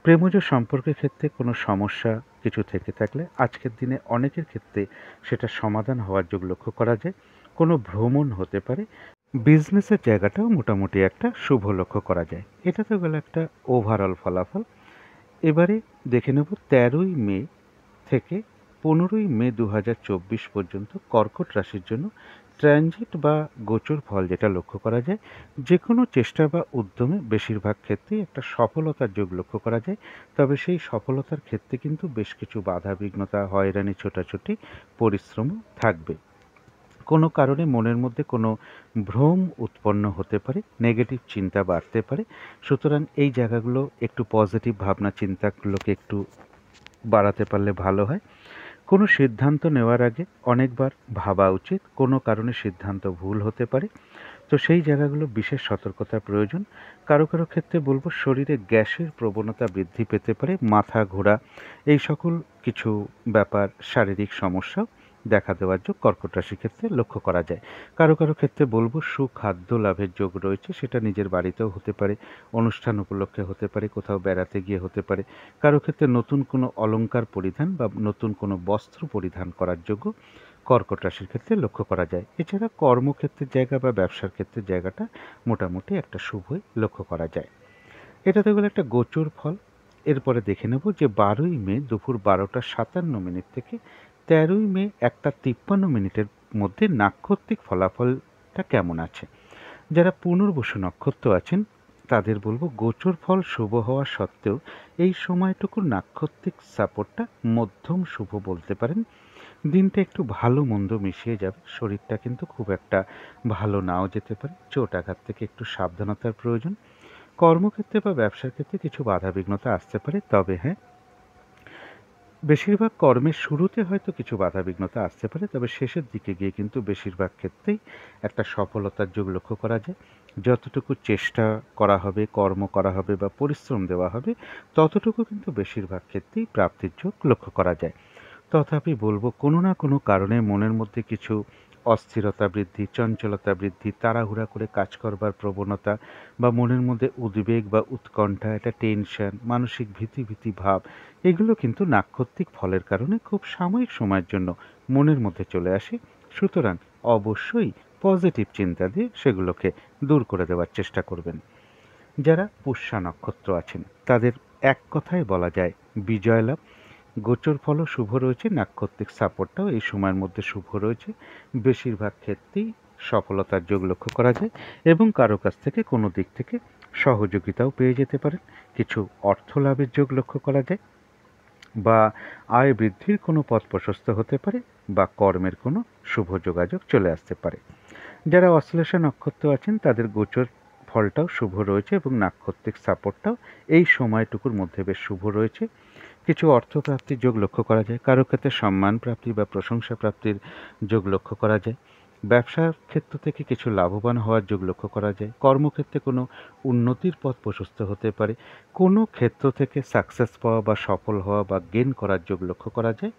প্রেমজ সম্পর্কের ক্ষেত্রে কোনো সমস্যা কিছু থেকে থাকলে আজকের দিনে অনেকের ক্ষেত্রে সেটা সমাধান হওয়ার যোগ লক্ষ্য করা যায়। কোনো ভ্রমণ হতে পারে। বিজনেসের জায়গাটাও মোটামুটি একটা শুভ লক্ষ্য করা যায়। এটা তো গেল একটা ওভারঅল ফলাফল। এবারে দেখে নেব 13ই মে থেকে 15ই মে 2024 পর্যন্ত কর্কট রাশির জন্য ট্রানজিট বা গোচর ফল যেটা লক্ষ্য করা যায়। যে কোনো চেষ্টা বা উদ্যমে বেশিরভাগ ক্ষেত্রেই একটা সফলতার যোগ লক্ষ্য করা যায়। তবে সেই সফলতার ক্ষেত্রে কিন্তু বেশ কিছু বাধা বিঘ্নতা, হয়রানি, ছোটাছুটি, পরিশ্রমও থাকবে। কোনো কারণে মনের মধ্যে কোনো ভ্রম উৎপন্ন হতে পারে, নেগেটিভ চিন্তা বাড়তে পারে। সুতরাং এই জায়গাগুলো একটু পজিটিভ ভাবনা চিন্তাগুলোকে একটু বাড়াতে পারলে ভালো হয়। কোনো সিদ্ধান্ত নেওয়ার আগে অনেকবার ভাবা উচিত। কোনো কারণে সিদ্ধান্ত ভুল হতে পারে। তো সেই জায়গাগুলো বিশেষ সতর্কতার প্রয়োজন। কারো কারো ক্ষেত্রে বলবো শরীরে গ্যাসের প্রবণতা বৃদ্ধি পেতে পারে, মাথা ঘোরা, এই সকল কিছু ব্যাপার, শারীরিক সমস্যাও দেখা দেওয়ার যোগ কর্কট রাশির ক্ষেত্রে লক্ষ্য করা যায়। কারো কারো ক্ষেত্রে বলবো সুখাদ্য লাভের যোগ রয়েছে, সেটা নিজের বাড়িতেও হতে পারে, অনুষ্ঠান উপলক্ষে হতে পারে, কোথাও বেড়াতে গিয়ে হতে পারে। কারো ক্ষেত্রে নতুন কোনো অলংকার পরিধান বা নতুন কোনো বস্ত্র পরিধান করার যোগ্য কর্কট রাশির ক্ষেত্রে লক্ষ্য করা যায়। এছাড়া কর্মক্ষেত্রের জায়গা বা ব্যবসার ক্ষেত্রের জায়গাটা মোটামুটি একটা শুভই লক্ষ্য করা যায়। এটা তো গেলো একটা গোচর ফল। এরপরে দেখে নেব যে 12ই মে দুপুর 12টা 57 থেকে 13ই মে 1টা 53 মধ্যে নাক্ষত্রিক ফলাফলটা কেমন আছে। যারা পুনর্বসু নক্ষত্র আছেন তাদের বলবো গোচর ফল শুভ হওয়া সত্ত্বেও এই সময়টুকুর নাক্ষত্রিক সাপোর্টটা মধ্যম শুভ বলতে পারেন। দিনটা একটু ভালো মন্দ মিশিয়ে যাবে, শরীরটা কিন্তু খুব একটা ভালো নাও যেতে পারে, চোট আঘাত থেকে একটু সাবধানতার প্রয়োজন। কর্মক্ষেত্রে বা ব্যবসার ক্ষেত্রে কিছু বাধাবিঘ্নতা আসতে পারে, তবে হ্যাঁ, বেশিরভাগ কর্মের শুরুতে হয়তো কিছু বাধাবিঘ্নতা আসতে পারে, তবে শেষের দিকে গিয়ে কিন্তু বেশিরভাগ ক্ষেত্রেই একটা সফলতার যোগ লক্ষ্য করা যায়। যতটুকু চেষ্টা করা হবে, কর্ম করা হবে বা পরিশ্রম দেওয়া হবে, ততটুকু কিন্তু বেশিরভাগ ক্ষেত্রেই প্রাপ্তির যোগ লক্ষ্য করা যায়। তথাপি বলবো কোনো না কোনো কারণে মনের মধ্যে কিছু অস্থিরতা বৃদ্ধি, চঞ্চলতা বৃদ্ধি, তাড়াহুড়া করে কাজ করবার প্রবণতা বা মনের মধ্যে উদ্বেগ বা উৎকণ্ঠা, একটা টেনশন, মানসিক ভীতি ভাব, এগুলো কিন্তু নাক্ষত্রিক ফলের কারণে খুব সাময়িক সময়ের জন্য মনের মধ্যে চলে আসে। সুতরাং অবশ্যই পজিটিভ চিন্তা দিয়ে সেগুলোকে দূর করে দেওয়ার চেষ্টা করবেন। যারা পুষ্যা নক্ষত্র আছেন তাদের এক কথায় বলা যায় বিজয় লাভ। গোচর ফলও শুভ রয়েছে, নাক্ষত্রিক সাপোর্টটাও এই সময়ের মধ্যে শুভ রয়েছে। বেশিরভাগ ক্ষেত্রেই সফলতার যোগ লক্ষ্য করা যায় এবং কারো কাছ থেকে কোনো দিক থেকে সহযোগিতাও পেয়ে যেতে পারেন। কিছু অর্থ লাভের যোগ লক্ষ্য করা যায় বা আয় বৃদ্ধির কোনো পথ প্রশস্ত হতে পারে বা কর্মের কোনো শুভ যোগাযোগ চলে আসতে পারে। যারা অশ্লেষা নক্ষত্র আছেন তাদের গোচর ফলটাও শুভ রয়েছে এবং নাক্ষত্রিক সাপোর্টটাও এই সময়টুকুর মধ্যে বেশ শুভ রয়েছে। কিছু অর্থপ্রাপ্তির যোগ লক্ষ্য করা যায়, কারো ক্ষেত্রে সম্মান প্রাপ্তি বা প্রশংসা প্রাপ্তির যোগ লক্ষ্য করা যায়, ব্যবসার ক্ষেত্র থেকে কিছু লাভবান হওয়ার যোগ লক্ষ্য করা যায়, কর্মক্ষেত্রে কোনো উন্নতির পথ প্রশস্ত হতে পারে, কোনো ক্ষেত্র থেকে সাকসেস পাওয়া বা সফল হওয়া বা গেন করার যোগ লক্ষ্য করা যায়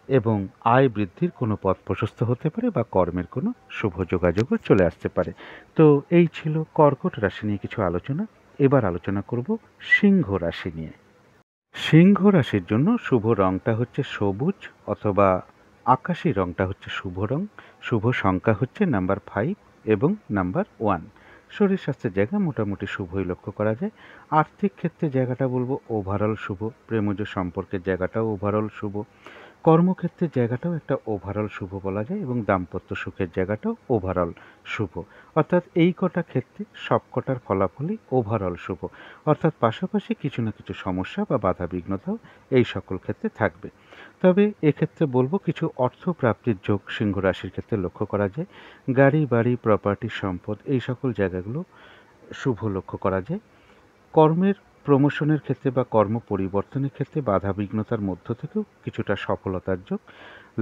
এবং আয় বৃদ্ধির কোনো পথ প্রশস্ত হতে পারে বা কর্মের কোনো শুভ যোগাযোগও চলে আসতে পারে। তো এই ছিল কর্কট রাশি নিয়ে কিছু আলোচনা। এবার আলোচনা করব সিংহ রাশি নিয়ে। সিংহ রাশির জন্য শুভ রংটা হচ্ছে সবুজ অথবা আকাশি রংটা হচ্ছে শুভ রং। শুভ সংখ্যা হচ্ছে নাম্বার 5 এবং নাম্বার 1। শরীর স্বাস্থ্যের জায়গা মোটামুটি শুভই লক্ষ্য করা যায়। আর্থিক ক্ষেত্রে জায়গাটা বলবো ওভারঅল শুভ, প্রেমজ সম্পর্কের জায়গাটাও ওভারঅল শুভ, কর্মক্ষেত্রের জায়গাটাও একটা ওভারঅল শুভ বলা যায় এবং দাম্পত্য সুখের জায়গাটাও ওভারঅল শুভ। অর্থাৎ এই কটা ক্ষেত্রে সব কটার ফলাফলই ওভারঅল শুভ। অর্থাৎ পাশাপাশি কিছু না কিছু সমস্যা বা বাধা বিঘ্নতাও এই সকল ক্ষেত্রে থাকবে। তবে এক্ষেত্রে বলবো কিছু অর্থ প্রাপ্তির যোগ সিংহ রাশির ক্ষেত্রে লক্ষ্য করা যায়। গাড়ি বাড়ি প্রপার্টি সম্পদ এই সকল জায়গাগুলো শুভ লক্ষ্য করা যায়। কর্মের প্রমোশনের ক্ষেত্রে বা কর্ম পরিবর্তনের ক্ষেত্রে বাধা বিঘ্নতার মধ্য থেকেও কিছুটা সফলতার যোগ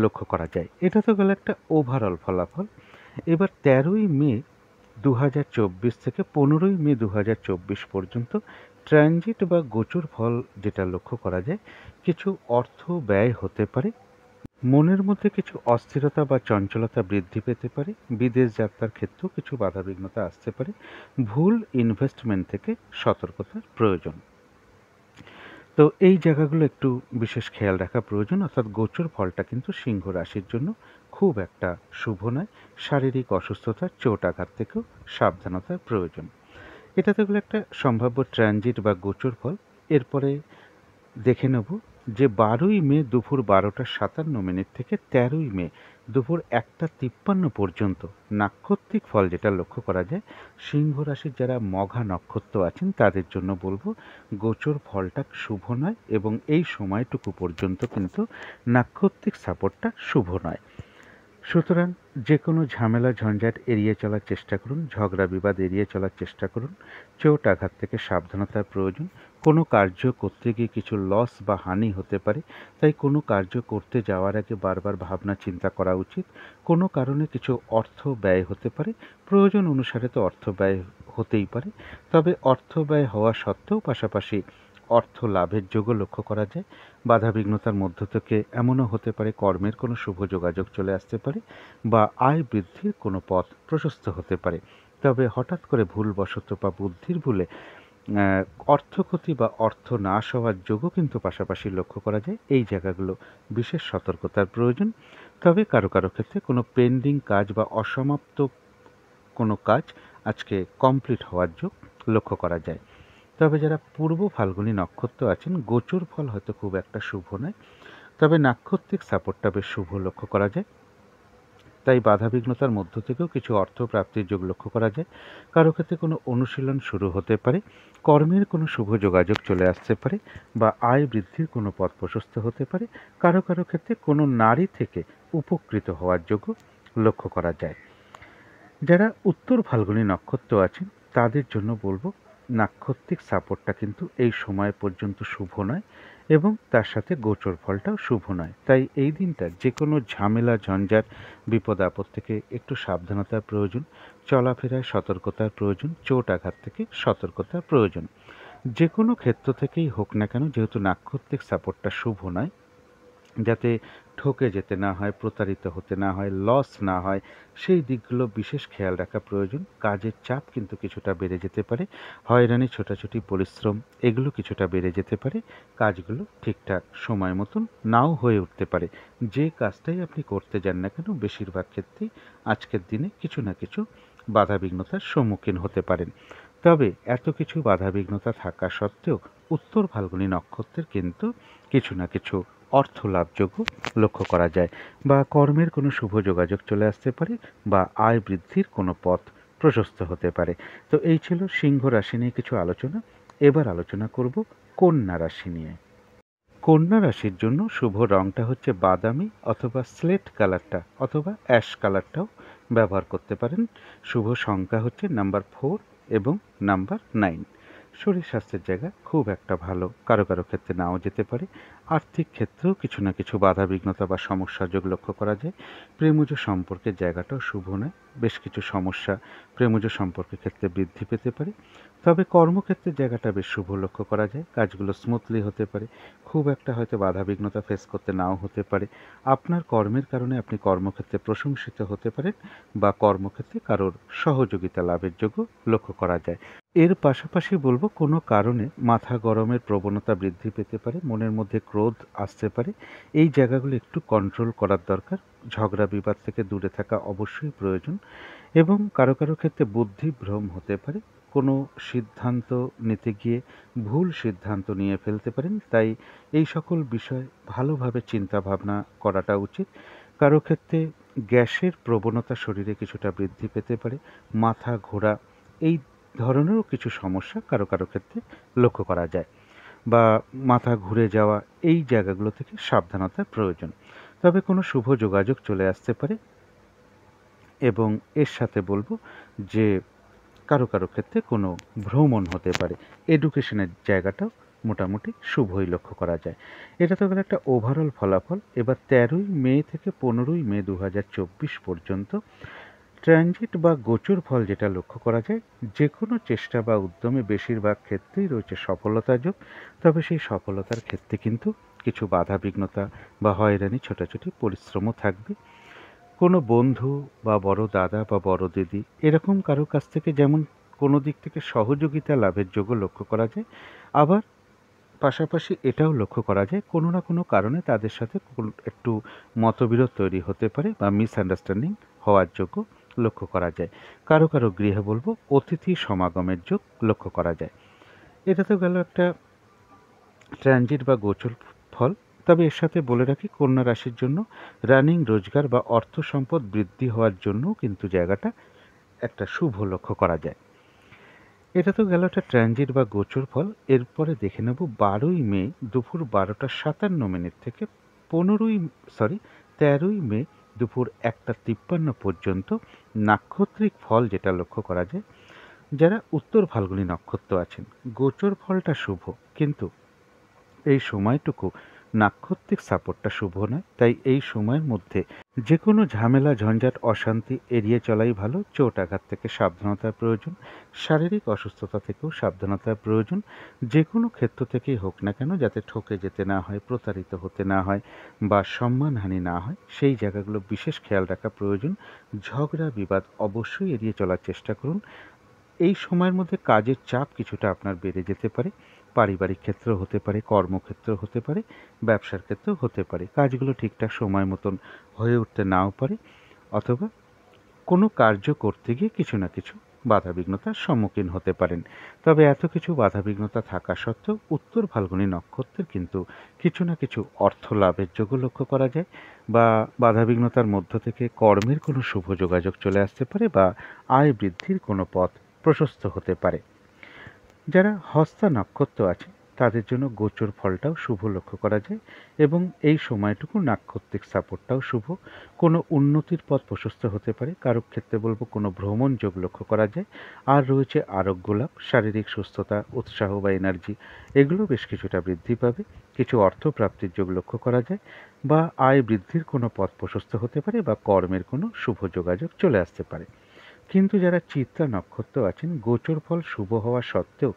লক্ষ্য করা যায়। এটা তো গেল একটা ওভারঅল ফলাফল। এবার 13ই মে 2024 থেকে 15ই মে 2024 পর্যন্ত ট্রানজিট বা গোচর ফল যেটা লক্ষ্য করা যায়, কিছু অর্থ ব্যয় হতে পারে, মনের মধ্যে কিছু অস্থিরতা বা চঞ্চলতা বৃদ্ধি পেতে পারে, বিদেশ যাত্রার ক্ষেত্রেও কিছু বাধাবিঘ্নতা আসতে পারে, ভুল ইনভেস্টমেন্ট থেকে সতর্কতার প্রয়োজন। তো এই জায়গাগুলো একটু বিশেষ খেয়াল রাখা প্রয়োজন। অর্থাৎ গোচর ফলটা কিন্তু সিংহ রাশির জন্য খুব একটা শুভ নয়। শারীরিক অসুস্থতা, চোট আঘাত থেকেও সাবধানতার প্রয়োজন। এটা তো হলো একটা সম্ভাব্য ট্রানজিট বা গোচর ফল। এরপরে দেখে নেব যে 12ই মে দুপুর 12টা 57 থেকে 13ই মে দুপুর 1টা 53 পর্যন্ত নাক্ষত্রিক ফল যেটা লক্ষ্য করা যায়, সিংহ রাশির যারা মঘা নক্ষত্র আছেন তাদের জন্য বলবো গোচর ফলটা শুভ নয় এবং এই সময়টুকু পর্যন্ত কিন্তু নাক্ষত্রিক সাপোর্টটা শুভ নয়। সুতরাং যে কোনো ঝামেলা ঝঞ্ঝাট এড়িয়ে চলার চেষ্টা করুন, ঝগড়া বিবাদ এড়িয়ে চলার চেষ্টা করুন, চোট আঘাত থেকে সাবধানতার প্রয়োজন। কোনো কার্য করতে গিয়ে কিছু লস বা হানি হতে পারে, তাই কোনো কার্য করতে যাওয়ার আগে বারবার ভাবনা চিন্তা করা উচিত। কোনো কারণে কিছু অর্থ ব্যয় হতে পারে, প্রয়োজন অনুসারে তো অর্থ ব্যয় হতেই পারে, তবে অর্থ ব্যয় হওয়া সত্ত্বেও পাশাপাশি অর্থ লাভের যোগও লক্ষ্য করা যায়। বাধাবিঘ্নতার মধ্য থেকে এমনও হতে পারে কর্মের কোনো শুভ যোগাযোগ চলে আসতে পারে বা আয় বৃদ্ধির কোনো পথ প্রশস্ত হতে পারে। তবে হঠাৎ করে ভুলবশত বা বুদ্ধির ভুলে অর্থক্ষতি বা অর্থ নাশ হওয়ার যোগও কিন্তু পাশাপাশি লক্ষ্য করা যায়। এই জায়গাগুলো বিশেষ সতর্কতার প্রয়োজন। তবে কারো কারো ক্ষেত্রে কোনো পেন্ডিং কাজ বা অসমাপ্ত কোনো কাজ আজকে কমপ্লিট হওয়ার যোগ লক্ষ্য করা যায়। তবে যারা পূর্ব ফাল্গুনী নক্ষত্র আছেন, গোচর ফল হয়তো খুব একটা শুভ নয়, তবে নাক্ষত্রিক সাপোর্টটা বেশ শুভ লক্ষ্য করা যায়। তাই বাধাবিঘ্নতার মধ্য থেকেও কিছু অর্থ প্রাপ্তির যোগ লক্ষ্য করা যায়। কারো ক্ষেত্রে কোনো অনুশীলন শুরু হতে পারে, কর্মের কোনো শুভ যোগাযোগ চলে আসতে পারে বা আয় বৃদ্ধির কোনো পথ প্রশস্ত হতে পারে। কারো কারো ক্ষেত্রে কোনো নারী থেকে উপকৃত হওয়ার যোগও লক্ষ্য করা যায়। যারা উত্তর ফাল্গুনী নক্ষত্র আছেন তাদের জন্য বলবো নাক্ষত্রিক সাপোর্টটা কিন্তু এই সময় পর্যন্ত শুভ নয় এবং তার সাথে গোচর ফলটাও শুভ নয়। তাই এই দিনটা যে কোনো ঝামেলা ঝঞ্ঝাট বিপদ আপদ থেকে একটু সাবধানতার প্রয়োজন, চলাফেরায় সতর্কতার প্রয়োজন, চোট আঘাত থেকে সতর্কতার প্রয়োজন। যে কোনো ক্ষেত্র থেকেই হোক না কেন, যেহেতু নাক্ষত্রিক সাপোর্টটা শুভ নয়, যাতে ঠকে যেতে না হয়, প্রতারিত হতে না হয়, লস না হয়, সেই দিকগুলো বিশেষ খেয়াল রাখা প্রয়োজন। কাজের চাপ কিন্তু কিছুটা বেড়ে যেতে পারে, হয়রানি ছোটাছুটি পরিশ্রম এগুলো কিছুটা বেড়ে যেতে পারে, কাজগুলো ঠিকঠাক সময় মতন নাও হয়ে উঠতে পারে। যে কাজটাই আপনি করতে যান না কেন বেশিরভাগ ক্ষেত্রেই আজকের দিনে কিছু না কিছু বাধাবিঘ্নতার সম্মুখীন হতে পারেন। তবে এত কিছু বাধাবিঘ্নতা থাকা সত্ত্বেও উত্তর ফাল্গুনী নক্ষত্রের কিন্তু কিছু না কিছু অর্থ লাভযোগ্য লক্ষ্য করা যায় বা কর্মের কোনো শুভ যোগাযোগ চলে আসতে পারে বা আয় বৃদ্ধির কোনো পথ প্রশস্ত হতে পারে। তো এই ছিল সিংহ রাশি নিয়ে কিছু আলোচনা। এবার আলোচনা করব কন্যা রাশি নিয়ে। কন্যা রাশির জন্য শুভ রংটা হচ্ছে বাদামি অথবা স্লেট কালারটা অথবা অ্যাশ কালারটাও ব্যবহার করতে পারেন। শুভ সংখ্যা হচ্ছে নাম্বার 4 এবং নাম্বার 9। শরীর স্বাস্থ্যের জায়গা খুব একটা ভালো, কারো কারো ক্ষেত্রে নাও যেতে পারে। আর্থিক ক্ষেত্রেও কিছু না কিছু বাধা বিঘ্নতা বা সমস্যার যোগ লক্ষ্য করা যায়। প্রেমজ সম্পর্কের জায়গাটাও শুভ নয়, বেশ কিছু সমস্যা প্রেমজ সম্পর্কের ক্ষেত্রে বৃদ্ধি পেতে পারে। তবে কর্মক্ষেত্রের জায়গাটা বেশ শুভ লক্ষ্য করা যায়, কাজগুলো স্মুথলি হতে পারে, খুব একটা হয়তো বাধাবিঘ্নতা ফেস করতে নাও হতে পারে। আপনার কর্মের কারণে আপনি কর্মক্ষেত্রে প্রশংসিত হতে পারেন বা কর্মক্ষেত্রে কারোর সহযোগিতা লাভের যোগ্য লক্ষ্য করা যায়। এর পাশাপাশি বলবো কোনো কারণে মাথা গরমের প্রবণতা বৃদ্ধি পেতে পারে, মনের মধ্যে ক্রোধ আসতে পারে। এই জায়গাগুলো একটু কন্ট্রোল করার দরকার। ঝগড়া বিবাদ থেকে দূরে থাকা অবশ্যই প্রয়োজন এবং কারো কারো ক্ষেত্রে বুদ্ধিভ্রম হতে পারে। কোনো সিদ্ধান্ত নিতে গিয়ে ভুল সিদ্ধান্ত নিয়ে ফেলতে পারেন, তাই এই সকল বিষয় ভালোভাবে চিন্তা ভাবনা করাটা উচিত। কারো ক্ষেত্রে গ্যাসের প্রবণতা শরীরে কিছুটা বৃদ্ধি পেতে পারে, মাথা ঘোরা এই ধরনেরও কিছু সমস্যা কারো কারো ক্ষেত্রে লক্ষ্য করা যায় বা মাথা ঘুরে যাওয়া এই জায়গাগুলো থেকে সাবধানতার প্রয়োজন। তবে কোনো শুভ যোগাযোগ চলে আসতে পারে এবং এর সাথে বলবো যে কারো কারো ক্ষেত্রে কোনো ভ্রমণ হতে পারে। এডুকেশনের জায়গাটাও মোটামুটি শুভই লক্ষ্য করা যায়। এটা তো গেল একটা ওভারঅল ফলাফল। এবার 13ই মে থেকে 15ই মে 2024 পর্যন্ত ট্রানজিট বা গোচর ফল যেটা লক্ষ্য করা যায়, যে কোনো চেষ্টা বা উদ্যমে বেশিরভাগ ক্ষেত্রেই রয়েছে সফলতার যোগ। তবে সেই সফলতার ক্ষেত্রে কিন্তু কিছু বাধা বিঘ্নতা বা হয়রানি ছোটাছুটি পরিশ্রমও থাকবে। কোনো বন্ধু বা বড় দাদা বা বড় দিদি এরকম কারো কাছ থেকে যেমন কোনো দিক থেকে সহযোগিতা লাভের যোগও লক্ষ্য করা যায়, আবার পাশাপাশি এটাও লক্ষ্য করা যায় কোনো না কোনো কারণে তাদের সাথে একটু মতবিরোধ তৈরি হতে পারে বা মিসআন্ডারস্ট্যান্ডিং হওয়ার যোগ্য লক্ষ্য করা যায়। কারো কারো গৃহে বলবো অতিথি সমাগমের যোগ লক্ষ্য করা যায়। এটা তো গেল একটা ট্রানজিট বা গোচর ফল। তবে এর সাথে বলে রাখি কন্যা রাশির জন্য রানিং রোজগার বা অর্থ সম্পদ বৃদ্ধি হওয়ার জন্যও কিন্তু জায়গাটা একটা শুভ লক্ষ্য করা যায়। এটা তো গেল একটা ট্রানজিট বা গোচর ফল। এরপরে দেখে নেব 12ই মে দুপুর 12টা 57 থেকে 13ই মে দুপুর 1টা 53 পর্যন্ত নাক্ষত্রিক ফল যেটা লক্ষ্য করা যায়। যারা উত্তর ফাল্গুনী নক্ষত্র আছেন, গোচর ফলটা শুভ, কিন্তু এই সময়টুকু নাক্ষত্রিক সাপোর্টটা শুভ নয়। তাই এই সময়ের মধ্যে যে কোনো ঝামেলা, ঝঞ্ঝাট, অশান্তি এড়িয়ে চলাই ভালো। চোট আঘাত থেকে সাবধানতার প্রয়োজন, শারীরিক অসুস্থতা থেকেও সাবধানতার প্রয়োজন। যে কোনো ক্ষেত্র থেকেই হোক না কেন, যাতে ঠকে যেতে না হয়, প্রতারিত হতে না হয় বা সম্মানহানি না হয়, সেই জায়গাগুলো বিশেষ খেয়াল রাখা প্রয়োজন। ঝগড়া বিবাদ অবশ্যই এড়িয়ে চলার চেষ্টা করুন। এই সময়ের মধ্যে কাজের চাপ কিছুটা আপনার বেড়ে যেতে পারে। পারিবারিক ক্ষেত্র হতে পারে, কর্মক্ষেত্র হতে পারে, ব্যবসার ক্ষেত্রেও হতে পারে। কাজগুলো ঠিকঠাক সময় মতন হয়ে উঠতে নাও পারে, অথবা কোনো কার্য করতে গিয়ে কিছু না কিছু বাধাবিঘ্নতার সম্মুখীন হতে পারেন। তবে এত কিছু বাধাবিঘ্নতা থাকা সত্ত্বেও উত্তর ফাল্গুনী নক্ষত্রের কিন্তু কিছু না কিছু অর্থ লাভের যোগও লক্ষ্য করা যায়, বা বাধাবিঘ্নতার মধ্য থেকে কর্মের কোনো শুভ যোগাযোগ চলে আসতে পারে, বা আয় বৃদ্ধির কোনো পথ প্রশস্ত হতে পারে। যারা হস্তা নক্ষত্র আছে তাদের জন্য গোচর ফলটাও শুভ লক্ষ্য করা যায়, এবং এই সময়টুকু নাক্ষত্রিক সাপোর্টটাও শুভ। কোনো উন্নতির পথ প্রশস্ত হতে পারে, কারো ক্ষেত্রে বলবো কোনো ভ্রমণ যোগ লক্ষ্য করা যায়। আর রয়েছে আরোগ্য লাভ, শারীরিক সুস্থতা, উৎসাহ বা এনার্জি, এগুলো বেশ কিছুটা বৃদ্ধি পাবে। কিছু অর্থ প্রাপ্তির যোগ লক্ষ্য করা যায়, বা আয় বৃদ্ধির কোনো পথ প্রশস্ত হতে পারে, বা কর্মের কোনো শুভ যোগাযোগ চলে আসতে পারে। কিন্তু যারা চিত্রা নক্ষত্র আছেন, গোচর ফল শুভ হওয়া সত্ত্বেও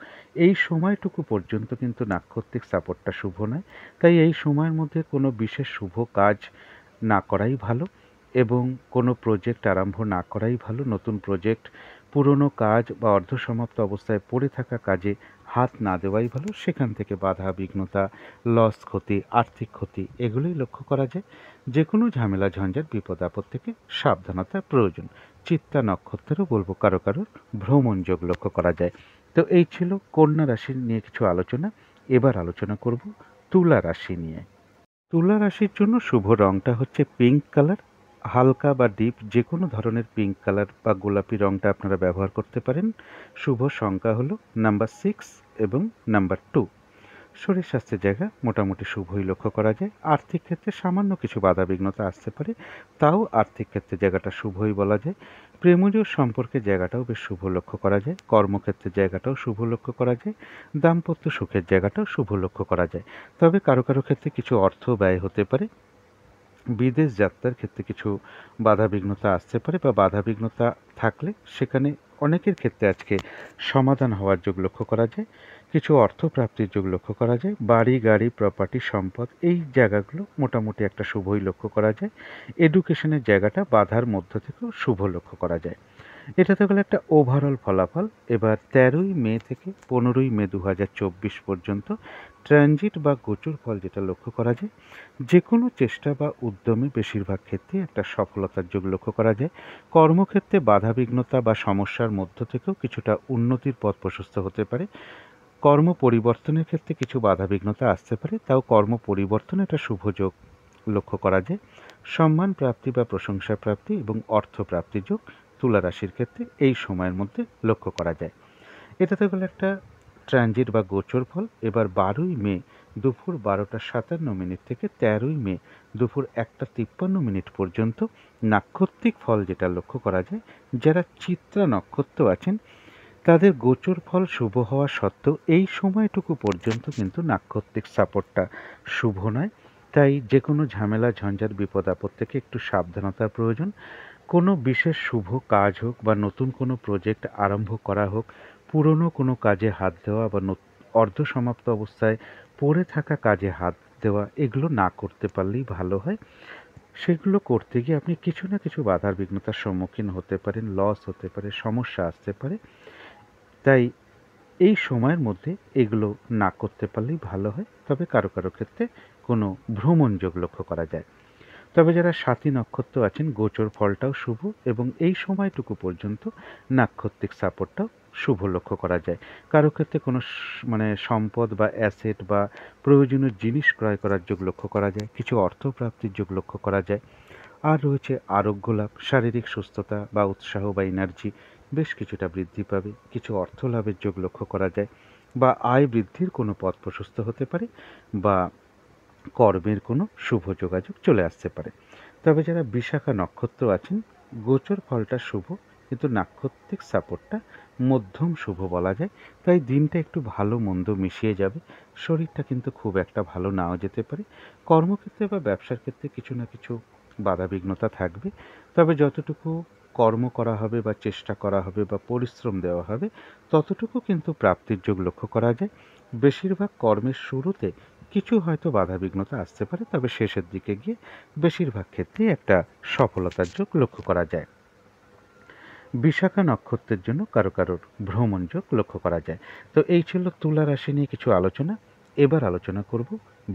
এই সময়টুকু পর্যন্ত কিন্তু নাক্ষত্রিক সাপোর্টটা শুভ নয়। তাই এই সময়ের মধ্যে কোনো বিশেষ শুভ কাজ না করাই ভালো, এবং কোনো প্রজেক্ট আরম্ভ না করাই ভালো। নতুন প্রজেক্ট, পুরনো কাজ বা অর্ধসমাপ্ত অবস্থায় পড়ে থাকা কাজে হাত না দেওয়াই ভালো। সেখান থেকে বাধা বিঘ্নতা, লস, ক্ষতি, আর্থিক ক্ষতি এগুলোই লক্ষ্য করা যায়। যে কোনো ঝামেলা, ঝঞ্ঝাট, বিপদ আপদ থেকে সাবধানতা প্রয়োজন। চিত্তা নক্ষত্রেরও বলবো কারো কারোর ভ্রমণ যোগ লক্ষ্য করা যায়। তো এই ছিল কন্যা রাশি নিয়ে কিছু আলোচনা। এবার আলোচনা করব তুলা রাশি নিয়ে। তুলা রাশির জন্য শুভ রংটা হচ্ছে পিঙ্ক কালার। হালকা বা ডিপ যে কোনো ধরনের পিঙ্ক কালার বা গোলাপি রংটা আপনারা ব্যবহার করতে পারেন। শুভ সংখ্যা হলো নাম্বার 6 এবং নাম্বার 2। শরীর স্বাস্থ্যের জায়গা মোটামুটি শুভই লক্ষ্য করা যায়। আর্থিক ক্ষেত্রে সামান্য কিছু বাধাবিঘ্নতা আসতে পারে, তাও আর্থিক ক্ষেত্রে জায়গাটা শুভই বলা যায়। প্রেমজ সম্পর্কের জায়গাটাও বেশ শুভ লক্ষ্য করা যায়। কর্মক্ষেত্রের জায়গাটাও শুভ লক্ষ্য করা যায়। দাম্পত্য সুখের জায়গাটাও শুভ লক্ষ্য করা যায়। তবে কারো কারো ক্ষেত্রে কিছু অর্থ ব্যয় হতে পারে। বিদেশ যাত্রার ক্ষেত্রে কিছু বাধাবিঘ্নতা আসতে পারে, বা বাধাবিঘ্নতা থাকলে সেখানে অনেকের ক্ষেত্রে আজকে সমাধান হওয়ার যোগ লক্ষ্য করা যায়। কিছু অর্থ প্রাপ্তির যোগ লক্ষ্য করা যায়। বাড়ি, গাড়ি, প্রপার্টি, সম্পদ এই জায়গাগুলো মোটামুটি একটা শুভই লক্ষ্য করা যায়। এডুকেশনের জায়গাটা বাধার মধ্য থেকেও শুভ লক্ষ্য করা যায়। এটা তো গেল একটা ওভারঅল ফলাফল। এবার 13ই মে থেকে 15ই মে 2024 পর্যন্ত ট্রানজিট বা গোচর ফল যেটা লক্ষ্য করা যায়, যে কোনো চেষ্টা বা উদ্যমে বেশিরভাগ ক্ষেত্রে একটা সফলতার যোগ লক্ষ্য করা যায়। কর্মক্ষেত্রে বাধাবিঘ্নতা বা সমস্যার মধ্য থেকেও কিছুটা উন্নতির পথ প্রশস্ত হতে পারে। কর্ম পরিবর্তনের ক্ষেত্রে কিছু বাধাবিঘ্নতা আসতে পারে, তাও কর্ম পরিবর্তনে একটা শুভ যোগ লক্ষ্য করা যায়। সম্মান প্রাপ্তি বা প্রশংসা প্রাপ্তি এবং অর্থ প্রাপ্তির যোগ তুলা রাশির ক্ষেত্রে এই সময়ের মধ্যে লক্ষ্য করা যায়। এটা তো গেল একটা ট্রানজিট বা গোচর ফল। এবার 12ই মে দুপুর 12:57 থেকে 13ই মে দুপুর 1:53 পর্যন্ত নাক্ষত্রিক ফল যেটা লক্ষ্য করা যায়, যারা চিত্রা নক্ষত্র আছেন তাদের গোচর ফল শুভ হওয়া সত্ত্বেও এই সময়টুকু পর্যন্ত কিন্তু নাক্ষত্রিক সাপোর্টটা শুভ নয়। তাই যে কোনো ঝামেলা, ঝঞ্ঝাট, বিপদ আপদ থেকে একটু সাবধানতার প্রয়োজন। কোনো বিশেষ শুভ কাজ হোক বা নতুন কোনো প্রজেক্ট আরম্ভ করা হোক, পুরনো কোনো কাজে হাত দেওয়া বা অর্ধসমাপ্ত অবস্থায় পড়ে থাকা কাজে হাত দেওয়া, এগুলো না করতে পারলেই ভালো হয়। সেগুলো করতে গিয়ে আপনি কিছু না কিছু বাধার বিঘ্নতার সম্মুখীন হতে পারেন, লস হতে পারে, সমস্যা আসতে পারে। তাই এই সময়ের মধ্যে এগুলো না করতে পারলেই ভালো হয়। তবে কারো কারো ক্ষেত্রে কোনো ভ্রমণ যোগ লক্ষ্য করা যায়। তবে যারা স্বাতী নক্ষত্র আছেন, গোচর ফলটাও শুভ, এবং এই সময়টুকু পর্যন্ত নাক্ষত্রিক সাপোর্টটাও শুভ লক্ষ্য করা যায়। কারো ক্ষেত্রে কোনো মানে সম্পদ বা অ্যাসেট বা প্রয়োজনীয় জিনিস ক্রয় করার যোগ লক্ষ্য করা যায়। কিছু অর্থ প্রাপ্তির যোগ লক্ষ্য করা যায়। আর রয়েছে আরোগ্য লাভ, শারীরিক সুস্থতা বা উৎসাহ বা এনার্জি বেশ কিছুটা বৃদ্ধি পাবে। কিছু অর্থ লাভের যোগ লক্ষ্য করা যায়, বা আয় বৃদ্ধির কোনো পথ প্রশস্ত হতে পারে, বা কর্মের কোনো শুভ যোগাযোগ চলে আসতে পারে। তবে যারা বিশাখা নক্ষত্র আছেন, গোচর ফলটা শুভ, কিন্তু নাক্ষত্রিক সাপোর্টটা মধ্যম শুভ বলা যায়। তাই দিনটা একটু ভালো মন্দ মিশিয়ে যাবে। শরীরটা কিন্তু খুব একটা ভালো নাও যেতে পারে। কর্মক্ষেত্রে বা ব্যবসার ক্ষেত্রে কিছু না কিছু বাধাবিঘ্নতা থাকবে। তবে যতটুকু কর্ম করা হবে বা চেষ্টা করা হবে বা পরিশ্রম দেওয়া হবে, ততটুকু কিন্তু প্রাপ্তির যোগ লক্ষ্য করা যায়। বেশিরভাগ কর্মের শুরুতে কিছু হয়তো বাধাবিঘ্নতা আসতে পারে, তবে শেষের দিকে গিয়ে বেশিরভাগ ক্ষেত্রেই একটা সফলতার যোগ লক্ষ্য করা যায়। বিশাখা নক্ষত্রের জন্য কারো কারোর ভ্রমণ যোগ লক্ষ্য করা যায়। তো এই ছিল তুলা রাশি নিয়ে কিছু আলোচনা। এবার আলোচনা করব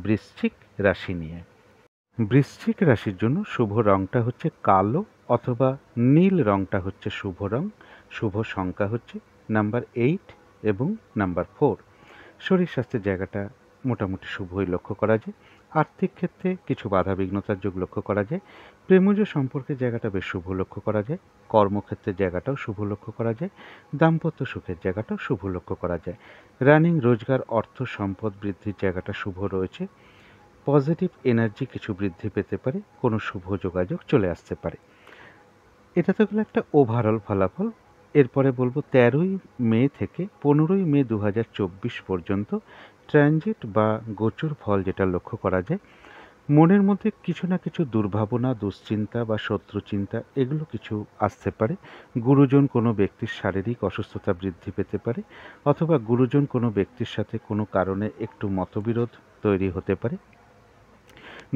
বৃশ্চিক রাশি নিয়ে। বৃশ্চিক রাশির জন্য শুভ রংটা হচ্ছে কালো অথবা নীল রংটা হচ্ছে শুভ রং। শুভ সংখ্যা হচ্ছে নাম্বার 8 এবং নাম্বার 4। শরীর স্বাস্থ্যের জায়গাটা মোটামুটি শুভই লক্ষ্য করা যায়। আর্থিক ক্ষেত্রে কিছু বাধাবিঘ্নতার যোগ লক্ষ্য করা যায়। প্রেমজ সম্পর্কের জায়গাটা বেশ শুভ লক্ষ্য করা যায়। কর্মক্ষেত্রের জায়গাটাও শুভ লক্ষ্য করা যায়। দাম্পত্য সুখের জায়গাটাও শুভ লক্ষ্য করা যায়। রানিং রোজগার অর্থ সম্পদ বৃদ্ধির জায়গাটা শুভ রয়েছে। পজিটিভ এনার্জি কিছু বৃদ্ধি পেতে পারে, কোনো শুভ যোগাযোগ চলে আসতে পারে। এটা তো গেলো একটা ওভারঅল ফলাফল। এরপরে বলবো 13ই মে থেকে 15ই মে 2024 পর্যন্ত ট্রানজিট বা গোচর ফল যেটা লক্ষ্য করা যায়। মনের মধ্যে কিছু না কিছু দুর্ভাবনা, দুশ্চিন্তা বা শত্রুচিন্তা এগুলো কিছু আসতে পারে। গুরুজন কোনো ব্যক্তির শারীরিক অসুস্থতা বৃদ্ধি পেতে পারে, অথবা গুরুজন কোনো ব্যক্তির সাথে কোনো কারণে একটু মতবিরোধ তৈরি হতে পারে।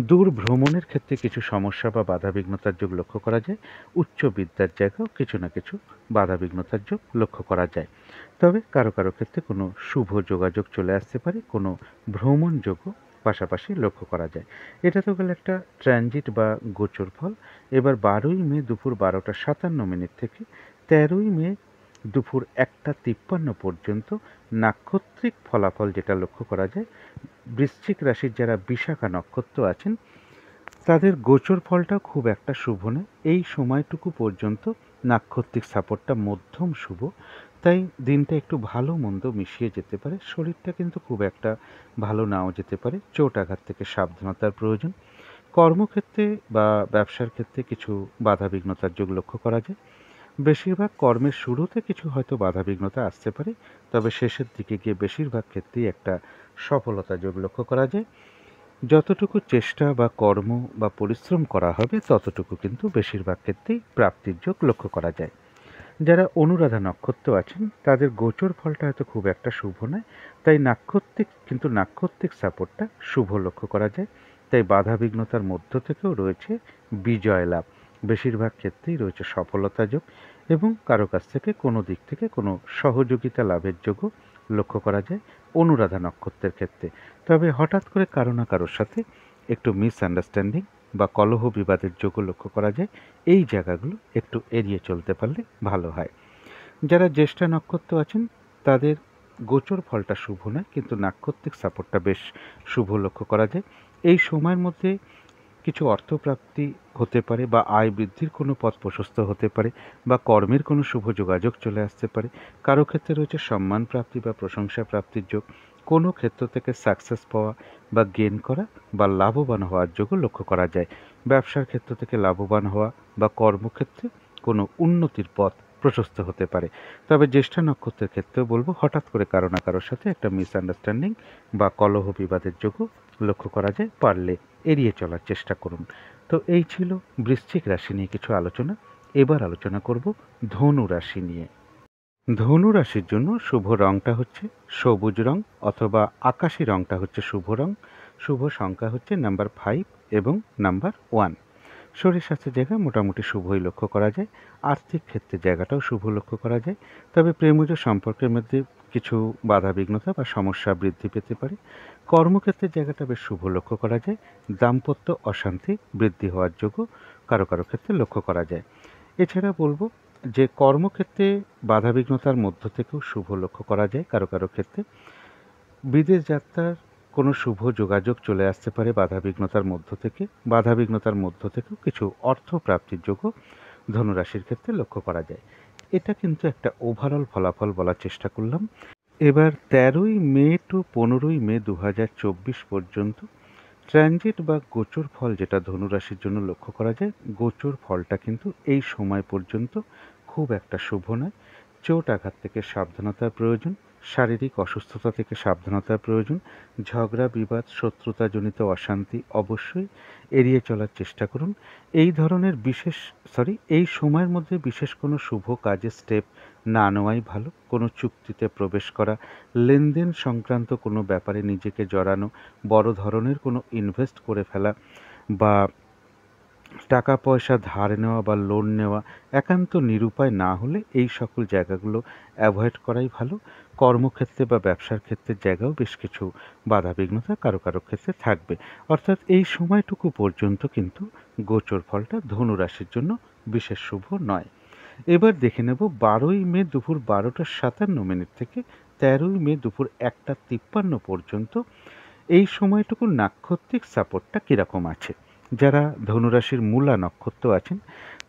দূর ভ্রমণের ক্ষেত্রে কিছু সমস্যা বা বাধাবিঘ্নতার যোগ লক্ষ্য করা যায়। উচ্চ বিদ্যার জায়গাও কিছু না কিছু বাধাবিঘ্নতার যোগ লক্ষ্য করা যায়। তবে কারো কারো ক্ষেত্রে কোনো শুভ যোগাযোগ চলে আসতে পারে, কোনো ভ্রমণ যোগও পাশাপাশি লক্ষ্য করা যায়। এটা তো গেল একটা ট্রানজিট বা গোচর ফল। এবার 12ই মে দুপুর 12:57 থেকে 13ই মে দুপুর 1:53 পর্যন্ত নাক্ষত্রিক ফলাফল যেটা লক্ষ্য করা যায়। বৃশ্চিক রাশির যারা বিশাখা নক্ষত্র আছেন তাদের গোচর ফলটা খুব একটা শুভ নয়। এই সময়টুকু পর্যন্ত নাক্ষত্রিক সাপোর্টটা মধ্যম শুভ। তাই দিনটা একটু ভালো মন্দ মিশিয়ে যেতে পারে। শরীরটা কিন্তু খুব একটা ভালো নাও যেতে পারে। চোট আঘাত থেকে সাবধানতার প্রয়োজন। কর্মক্ষেত্রে বা ব্যবসার ক্ষেত্রে কিছু বাধাবিঘ্নতার যোগ লক্ষ্য করা যায়। বেশিরভাগ কর্মের শুরুতে কিছু হয়তো বাধাবিঘ্নতা আসতে পারে, তবে শেষের দিকে গিয়ে বেশিরভাগ ক্ষেত্রেই একটা সফলতা যোগ লক্ষ্য করা যায়। যতটুকু চেষ্টা বা কর্ম বা পরিশ্রম করা হবে ততটুকু কিন্তু বেশিরভাগ ক্ষেত্রেই প্রাপ্তির যোগ লক্ষ্য করা যায়। যারা অনুরাধা নক্ষত্র আছেন তাদের গোচর ফলটা হয়তো খুব একটা শুভ নয়, তাই নাক্ষত্রিক সাপোর্টটা শুভ লক্ষ্য করা যায়। তাই বাধাবিঘ্নতার মধ্য থেকেও রয়েছে বিজয় লাভ। বেশিরভাগ ক্ষেত্রেই রয়েছে সফলতা যোগ, এবং কারো কাছ থেকে কোনো দিক থেকে কোনো সহযোগিতা লাভের যোগও লক্ষ্য করা যায় অনুরাধা নক্ষত্রের ক্ষেত্রে। তবে হঠাৎ করে কারো না কারোর সাথে একটু মিসআন্ডারস্ট্যান্ডিং বা কলহ বিবাদের যোগও লক্ষ্য করা যায়। এই জায়গাগুলো একটু এড়িয়ে চলতে পারলে ভালো হয়। যারা জ্যেষ্ঠা নক্ষত্র আছেন তাদের গোচর ফলটা শুভ নয়, কিন্তু নাক্ষত্রিক সাপোর্টটা বেশ শুভ লক্ষ্য করা যায়। এই সময়ের মধ্যে কিছু অর্থপ্রাপ্তি হতে পারে, বা আয় বৃদ্ধির কোনো পথ প্রশস্ত হতে পারে, বা কর্মের কোনো শুভ যোগাযোগ চলে আসতে পারে। কারো ক্ষেত্রে রয়েছে সম্মান প্রাপ্তি বা প্রশংসা প্রাপ্তির যোগ। কোনো ক্ষেত্র থেকে সাকসেস পাওয়া বা গেন করা বা লাভবান হওয়ার যোগও লক্ষ্য করা যায়। ব্যবসার ক্ষেত্র থেকে লাভবান হওয়া বা কর্মক্ষেত্রে কোনো উন্নতির পথ প্রশস্ত হতে পারে। তবে জ্যেষ্ঠা নক্ষত্রের ক্ষেত্রেও বলবো হঠাৎ করে কারো না কারোর সাথে একটা মিসআন্ডারস্ট্যান্ডিং বা কলহ বিবাদের যোগও লক্ষ্য করা যায়। পারলে এড়িয়ে চলার চেষ্টা করুন। তো এই ছিল বৃশ্চিক রাশি নিয়ে কিছু আলোচনা। এবার আলোচনা করব ধনু রাশি নিয়ে। ধনু রাশির জন্য শুভ রংটা হচ্ছে সবুজ রং অথবা আকাশি রংটা হচ্ছে শুভ রং। শুভ সংখ্যা হচ্ছে নাম্বার 5 এবং নাম্বার 1। শরীর স্বাস্থ্যের জায়গায় মোটামুটি শুভই লক্ষ্য করা যায়। আর্থিক ক্ষেত্রের জায়গাটাও শুভ লক্ষ্য করা যায়। তবে প্রেমজ সম্পর্কের মধ্যে কিছু বাধাবিঘ্নতা বা সমস্যা বৃদ্ধি পেতে পারে। কর্মক্ষেত্রের জায়গাটা বেশ শুভ লক্ষ্য করা যায়। দাম্পত্য অশান্তি বৃদ্ধি হওয়ার যোগও কারো কারো ক্ষেত্রে লক্ষ্য করা যায়। এছাড়া বলবো যে কর্মক্ষেত্রে বাধাবিঘ্নতার মধ্য থেকেও শুভ লক্ষ্য করা যায় কারো কারো ক্ষেত্রে। বিদেশ যাত্রার কোনো শুভ যোগাযোগ চলে আসতে পারে বাধাবিঘ্নতার মধ্য থেকে। বাধাবিঘ্নতার মধ্য থেকেও কিছু অর্থ প্রাপ্তির যোগও ধনুরাশির ক্ষেত্রে লক্ষ্য করা যায়। এটা কিন্তু একটা ওভারঅল ফলাফল বলার চেষ্টা করলাম। এবার 13ই মে টু 15ই মে 2024 পর্যন্ত ট্রানজিট বা গোচর ফল যেটা ধনুরাশির জন্য লক্ষ্য করা যায়। গোচর ফলটা কিন্তু এই সময় পর্যন্ত খুব একটা শুভ নয়। চোট আঘাত থেকে সাবধানতার প্রয়োজন, শারীরিক অসুস্থতা থেকে সাবধানতার প্রয়োজন, ঝগড়া বিবাদ শত্রুতাজনিত অশান্তি অবশ্যই এড়িয়ে চলার চেষ্টা করুন। এই ধরনের এই সময়ের মধ্যে বিশেষ কোনো শুভ কাজে স্টেপ না নেওয়াই ভালো। কোনো চুক্তিতে প্রবেশ করা, লেনদেন সংক্রান্ত কোনো ব্যাপারে নিজেকে জড়ানো, বড় ধরনের কোনো ইনভেস্ট করে ফেলা বা টাকা পয়সা ধার নেওয়া বা লোন নেওয়া একান্ত নিরুপায় না হলে এই সকল জায়গাগুলো অ্যাভয়েড করাই ভালো। কর্মক্ষেত্রে বা ব্যবসার ক্ষেত্রের জায়গাও বেশ কিছু বাধাবিঘ্নতা কারো কারো ক্ষেত্রে থাকবে। অর্থাৎ এই সময়টুকু পর্যন্ত কিন্তু গোচর ফলটা ধনু রাশির জন্য বিশেষ শুভ নয়। এবার দেখে নেব 12ই মে দুপুর 12:57 থেকে 13ই মে দুপুর 1:53 পর্যন্ত এই সময়টুকু নাক্ষত্রিক সাপোর্টটা কীরকম আছে। যারা ধনুরাশির মূলা নক্ষত্র আছেন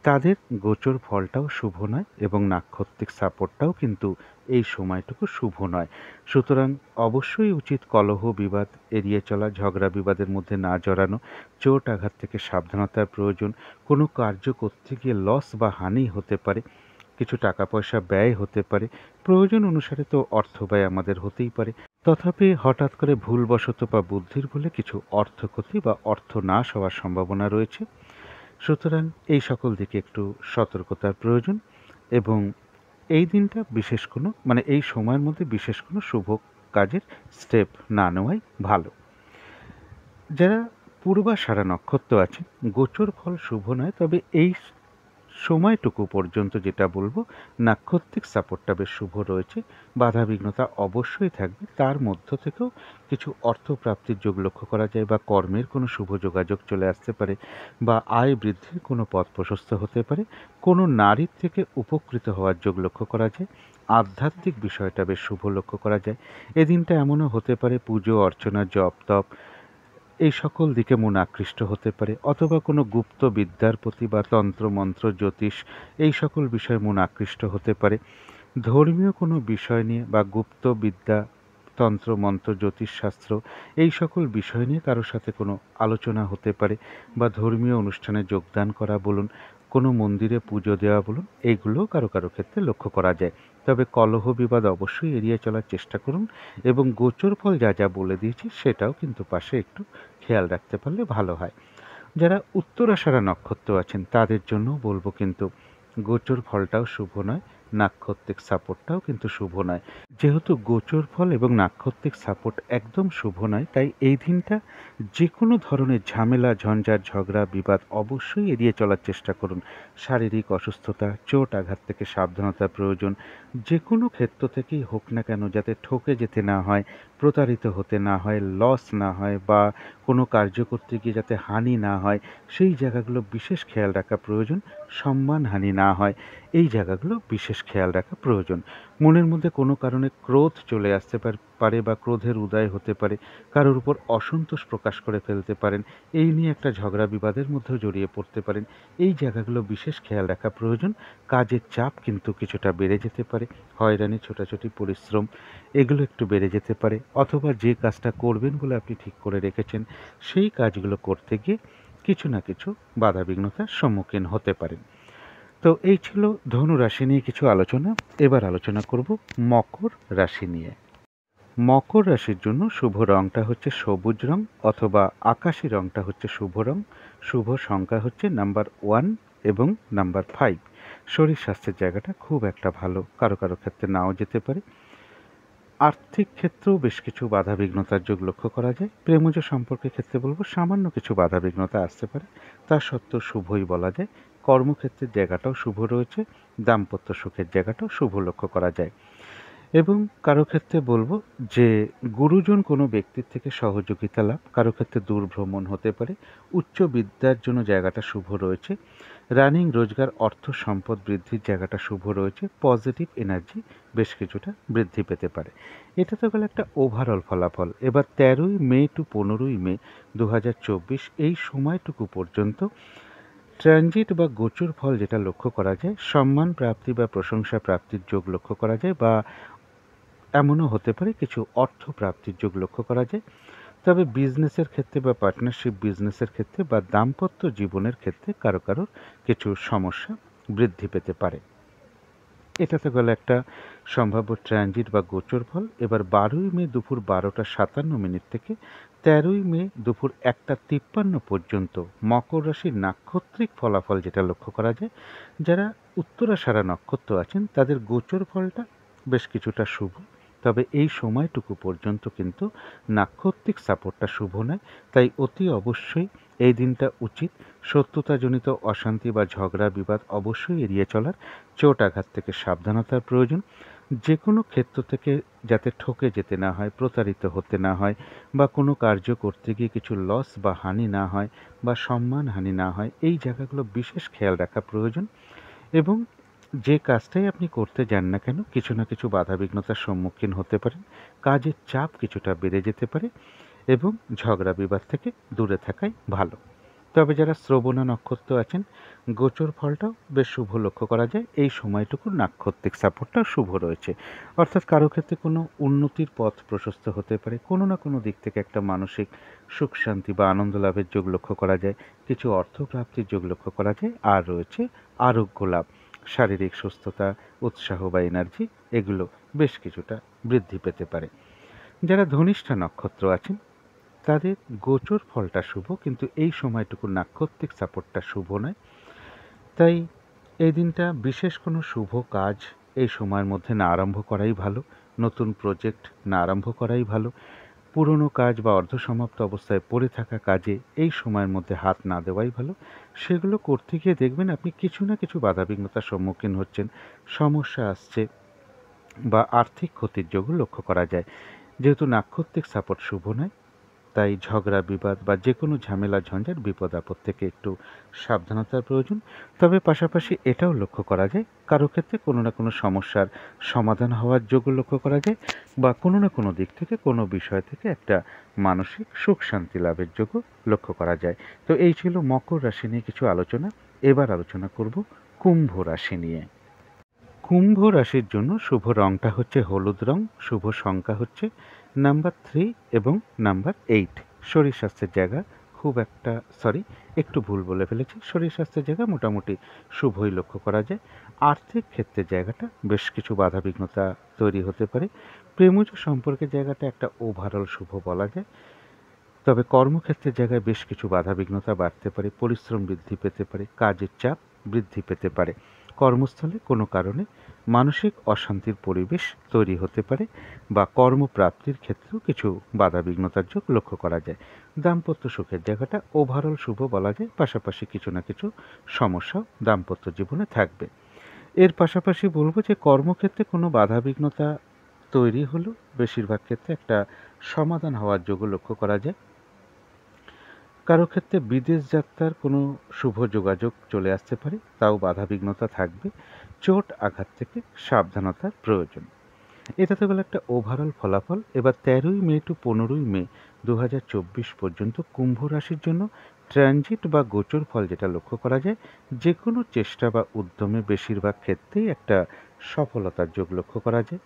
তাদের গোচর ফলটাও শুভ নয় এবং নাক্ষত্রিক সাপোর্টটাও কিন্তু এই সময়টুকু শুভ নয়। সুতরাং অবশ্যই উচিত কলহ বিবাদ এড়িয়ে চলা, ঝগড়া বিবাদের মধ্যে না জড়ানো, চোট আঘাত থেকে সাবধানতার প্রয়োজন। কোনো কার্য করতে গিয়ে লস বা হানি হতে পারে, কিছু টাকা পয়সা ব্যয় হতে পারে, প্রয়োজন অনুসারে তো অর্থ ব্যয় আমাদের হতেই পারে। তথাপি হঠাৎ করে ভুলবশত বা বুদ্ধির ভুলে কিছু অর্থ ক্ষতি বা অর্থ নাশ হওয়ার সম্ভাবনা রয়েছে। সুতরাং এই সকল দিকে একটু সতর্কতার প্রয়োজন এবং এই দিনটা বিশেষ কোনো এই সময়ের মধ্যে বিশেষ কোনো শুভ কাজের স্টেপ না নেওয়াই ভালো। যারা পূর্বাষাঢ়া নক্ষত্র আছে গোচর ফল শুভ নয়, তবে এই সময়টুকু পর্যন্ত যেটা বলবো নাক্ষত্রিক সাপোর্টটা বেশ শুভ রয়েছে। বাধাবিঘ্নতা অবশ্যই থাকবে, তার মধ্য থেকেও কিছু অর্থপ্রাপ্তির যোগ লক্ষ্য করা যায় বা কর্মের কোনো শুভ যোগাযোগ চলে আসতে পারে বা আয় বৃদ্ধির কোনো পথ প্রশস্ত হতে পারে। কোনো নারীর থেকে উপকৃত হওয়ার যোগ লক্ষ্য করা যায়। আধ্যাত্মিক বিষয়টা বেশ শুভ লক্ষ্য করা যায়। এদিনটা এমনও হতে পারে পুজো অর্চনা জপ তপ এই সকল দিকে মন আকৃষ্ট হতে পারে, অথবা কোনো গুপ্ত বিদ্যার প্রতি বা তন্ত্র মন্ত্র জ্যোতিষ এই সকল বিষয়ে মন আকৃষ্ট হতে পারে। ধর্মীয় কোনো বিষয় নিয়ে বা গুপ্ত বিদ্যা তন্ত্র মন্ত্র জ্যোতিষশাস্ত্র এই সকল বিষয় নিয়ে কারোর সাথে কোনো আলোচনা হতে পারে বা ধর্মীয় অনুষ্ঠানে যোগদান করা বলুন, কোনো মন্দিরে পুজো দেওয়া বলুন, এইগুলোও কারো কারো ক্ষেত্রে লক্ষ্য করা যায়। তবে কলহ বিবাদ অবশ্যই এড়িয়ে চলার চেষ্টা করুন এবং গোচর ফল যা যা বলে দিয়েছি সেটাও কিন্তু পাশে একটু খেয়াল রাখতে পারলে ভালো হয়। যারা উত্তরাষাঢ়া নক্ষত্র আছেন তাদের জন্য বলবো কিন্তু গোচর ফলটাও শুভ নয়, নাক্ষত্রিক সাপোর্টটাও কিন্তু শুভ নয়। যেহেতু গোচর ফল এবং নাক্ষত্রিক সাপোর্ট একদম শুভ নয়, তাই এই দিনটা যে কোনো ধরনের ঝামেলা ঝঞ্ঝাট ঝগড়া বিবাদ অবশ্যই এড়িয়ে চলার চেষ্টা করুন। শারীরিক অসুস্থতা চোট আঘাত থেকে সাবধানতার প্রয়োজন। যে কোনো ক্ষেত্র থেকেই হোক না কেন যাতে ঠকে যেতে না হয়, প্রতারিত হতে না হয়, লস না হয় বা কোনো কার্য করতে গিয়ে যাতে হানি না হয় সেই জায়গাগুলো বিশেষ খেয়াল রাখা প্রয়োজন। সম্মানহানি না হয় এই জায়গাগুলো বিশেষ খেয়াল রাখা প্রয়োজন। মনের মধ্যে কোনো কারণে ক্রোধ চলে আসতে পারে বা ক্রোধের উদয় হতে পারে, কারোর উপর অসন্তোষ প্রকাশ করে ফেলতে পারেন, এই নিয়ে একটা ঝগড়া বিবাদের মধ্যেও জড়িয়ে পড়তে পারেন। এই জায়গাগুলো বিশেষ খেয়াল রাখা প্রয়োজন। কাজের চাপ কিন্তু কিছুটা বেড়ে যেতে পারে, হয়রানি ছোটাছুটি পরিশ্রম এগুলো একটু বেড়ে যেতে পারে, অথবা যে কাজটা করবেন বলে আপনি ঠিক করে রেখেছেন সেই কাজগুলো করতে গিয়ে কিছু না কিছু বাধাবিঘ্নতার সম্মুখীন হতে পারেন। তো এই ছিল ধনু রাশি নিয়ে কিছু আলোচনা। এবার আলোচনা করব মকর রাশি নিয়ে। মকর রাশির জন্য শুভ রংটা হচ্ছে সবুজ রং অথবা আকাশি রংটা হচ্ছে শুভ রং। শুভ সংখ্যা হচ্ছে নাম্বার 1 এবং নাম্বার 5। শরীর স্বাস্থ্যের জায়গাটা খুব একটা ভালো, কারো কারো ক্ষেত্রে নাও যেতে পারে। আর্থিক ক্ষেত্রেও বেশ কিছু বাধাবিঘ্নতার যোগ লক্ষ্য করা যায়। প্রেমজ সম্পর্কের ক্ষেত্রে বলবো সামান্য কিছু বাধাবিঘ্নতা আসতে পারে, তা সত্ত্বেও শুভই বলা যায়। কর্মক্ষেত্রের জায়গাটাও শুভ রয়েছে, দাম্পত্য সুখের জায়গাটাও শুভ লক্ষ্য করা যায়। এবং কারো ক্ষেত্রে বলবো যে গুরুজন কোনো ব্যক্তির থেকে সহযোগিতা লাভ, কারো ক্ষেত্রে দূর ভ্রমণ হতে পারে। উচ্চ বিদ্যার জন্য জায়গাটা শুভ রয়েছে। রানিং রোজগার অর্থ সম্পদ বৃদ্ধির জায়গাটা শুভ রয়েছে। পজিটিভ এনার্জি বেশ কিছুটা বৃদ্ধি পেতে পারে। এটা তো গেল একটা ওভারঅল ফলাফল। এবার 13ই মে টু 15ই মে 2024 এই সময়টুকু পর্যন্ত ট্রানজিট বা গোচর ফল যেটা লক্ষ্য করা যায়, সম্মান প্রাপ্তি বা প্রশংসা প্রাপ্তির যোগ লক্ষ্য করা যায় বা এমনও হতে পারে কিছু অর্থ প্রাপ্তির যোগ লক্ষ্য করা যায়। তবে বিজনেসের ক্ষেত্রে বা পার্টনারশিপ বিজনেসের ক্ষেত্রে বা দাম্পত্য জীবনের ক্ষেত্রে কারো কারোর কিছু সমস্যা বৃদ্ধি পেতে পারে। এটা তো গেল একটা সম্ভাব্য ট্রানজিট বা গোচর ফল। এবার 12ই মে দুপুর 12টা 57 থেকে 13ই মে দুপুর 1টা 53 পর্যন্ত মকর রাশির নাক্ষত্রিক ফলাফল যেটা লক্ষ্য করা যায়, যারা উত্তরাষাঢ়া নক্ষত্র আছেন তাদের গোচর ফলটা বেশ কিছুটা শুভ। তবে এই সময়টুকু পর্যন্ত কিন্তু নাক্ষত্রিক সাপোর্টটা শুভ নয়, তাই অতি অবশ্যই এই দিনটা উচিত শত্রুতাজনিত অশান্তি বা ঝগড়া বিবাদ অবশ্যই এড়িয়ে চলার, চোট আঘাত থেকে সাবধানতার প্রয়োজন। যে কোনো ক্ষেত্র থেকে যাতে ঠকে যেতে না হয়, প্রতারিত হতে না হয়, বা কোনো কার্য করতে গিয়ে কিছু লস বা হানি না হয়, বা সম্মানহানি না হয়, এই জায়গাগুলো বিশেষ খেয়াল রাখা প্রয়োজন। এবং যে কাজটাই আপনি করতে যান না কেন কিছু না কিছু বাধাবিঘ্নতার সম্মুখীন হতে পারেন, কাজের চাপ কিছুটা বেড়ে যেতে পারে, এবং ঝগড়া বিবাদ থেকে দূরে থাকাই ভালো। তবে যারা শ্রবণা নক্ষত্র আছেন, গোচর ফলটাও বেশ শুভ লক্ষ্য করা যায়। এই সময়টুকু নাক্ষত্রিক সাপোর্টটাও শুভ রয়েছে, অর্থাৎ কারো ক্ষেত্রে কোনো উন্নতির পথ প্রশস্ত হতে পারে, কোনো না কোনো দিক থেকে একটা মানসিক সুখ শান্তি বা আনন্দ লাভের যোগ লক্ষ্য করা যায়, কিছু অর্থ প্রাপ্তির যোগ লক্ষ্য করা যায়, আর রয়েছে আরোগ্য লাভ, শারীরিক সুস্থতা, উৎসাহ বা এনার্জি, এগুলো বেশ কিছুটা বৃদ্ধি পেতে পারে। যারা ধনিষ্ঠা নক্ষত্র আছেন তাদের গোচর ফলটা শুভ, কিন্তু এই সময়টুকু নাক্ষত্রিক সাপোর্টটা শুভ নয়। তাই এই দিনটা বিশেষ কোনো শুভ কাজ এই সময়ের মধ্যে না আরম্ভ করাই ভালো, নতুন প্রজেক্ট না আরম্ভ করাই ভালো, পুরনো কাজ বা অর্ধসমাপ্ত অবস্থায় পড়ে থাকা কাজে এই সময়ের মধ্যে হাত না দেওয়াই ভালো। সেগুলো করতে গিয়ে দেখবেন আপনি কিছু না কিছু বাধাবিঘ্নতার সম্মুখীন হচ্ছেন, সমস্যা আসছে, বা আর্থিক ক্ষতির যোগও লক্ষ্য করা যায়। যেহেতু নাক্ষত্রিক সাপোর্ট শুভ নয়, তাই ঝগড়া বিবাদ বা যে কোনো ঝামেলা ঝঞ্ঝাট বিপদ আপদ থেকে একটু সাবধানতার প্রয়োজন। তবে পাশাপাশি এটাও লক্ষ্য করা যায় কারো ক্ষেত্রে কোনো না কোনো সমস্যার সমাধান হওয়ার যোগ্য লক্ষ্য করা যায়, বা কোনো না কোনো দিক থেকে কোনো বিষয় থেকে একটা মানসিক সুখ শান্তি লাভের যোগ্য লক্ষ্য করা যায়। তো এই ছিল মকর রাশি নিয়ে কিছু আলোচনা। এবার আলোচনা করব কুম্ভ রাশি নিয়ে। কুম্ভ রাশির জন্য শুভ রংটা হচ্ছে হলুদ রং, শুভ সংখ্যা হচ্ছে নাম্বার 3 এবং নাম্বার 8। শরীর স্বাস্থ্যের জায়গা খুব একটা একটু ভুল বলে ফেলেছি, শরীর স্বাস্থ্যের জায়গা মোটামুটি শুভই লক্ষ্য করা যায়। আর্থিক ক্ষেত্রের জায়গাটা বেশ কিছু বাধাবিঘ্নতা তৈরি হতে পারে। প্রেমজ সম্পর্কের জায়গাটা একটা ওভারঅল শুভ বলা যায়। তবে কর্মক্ষেত্রের জায়গায় বেশ কিছু বাধাবিঘ্নতা বাড়তে পারে, পরিশ্রম বৃদ্ধি পেতে পারে, কাজের চাপ বৃদ্ধি পেতে পারে, কর্মস্থলে কোনো কারণে মানসিক অশান্তির পরিবেশ তৈরি হতে পারে, বা কর্মপ্রাপ্তির ক্ষেত্রেও কিছু বাধাবিঘ্নতার যোগ লক্ষ্য করা যায়। দাম্পত্য সুখের জায়গাটা ওভারঅল শুভ বলা যায়, পাশাপাশি কিছু না কিছু সমস্যাও দাম্পত্য জীবনে থাকবে। এর পাশাপাশি বলবো যে কর্মক্ষেত্রে কোনো বাধাবিঘ্নতা তৈরি হলেও বেশিরভাগ ক্ষেত্রে একটা সমাধান হওয়ার যোগ্য লক্ষ্য করা যায়। কারো ক্ষেত্রে বিদেশ যাত্রার কোনো শুভ যোগাযোগ চলে আসতে পারে, তাও বাধাবিঘ্নতা থাকবে, চোট আঘাত থেকে সাবধানতার প্রয়োজন। এটা তো গেল একটা ওভারঅল ফলাফল। এবার 13ই মে টু 15ই মে 2024 পর্যন্ত কুম্ভ রাশির জন্য ট্রানজিট বা গোচর ফল যেটা লক্ষ্য করা যায়, যে কোনো চেষ্টা বা উদ্যমে বেশিরভাগ ক্ষেত্রেই একটা সফলতার যোগ লক্ষ্য করা যায়,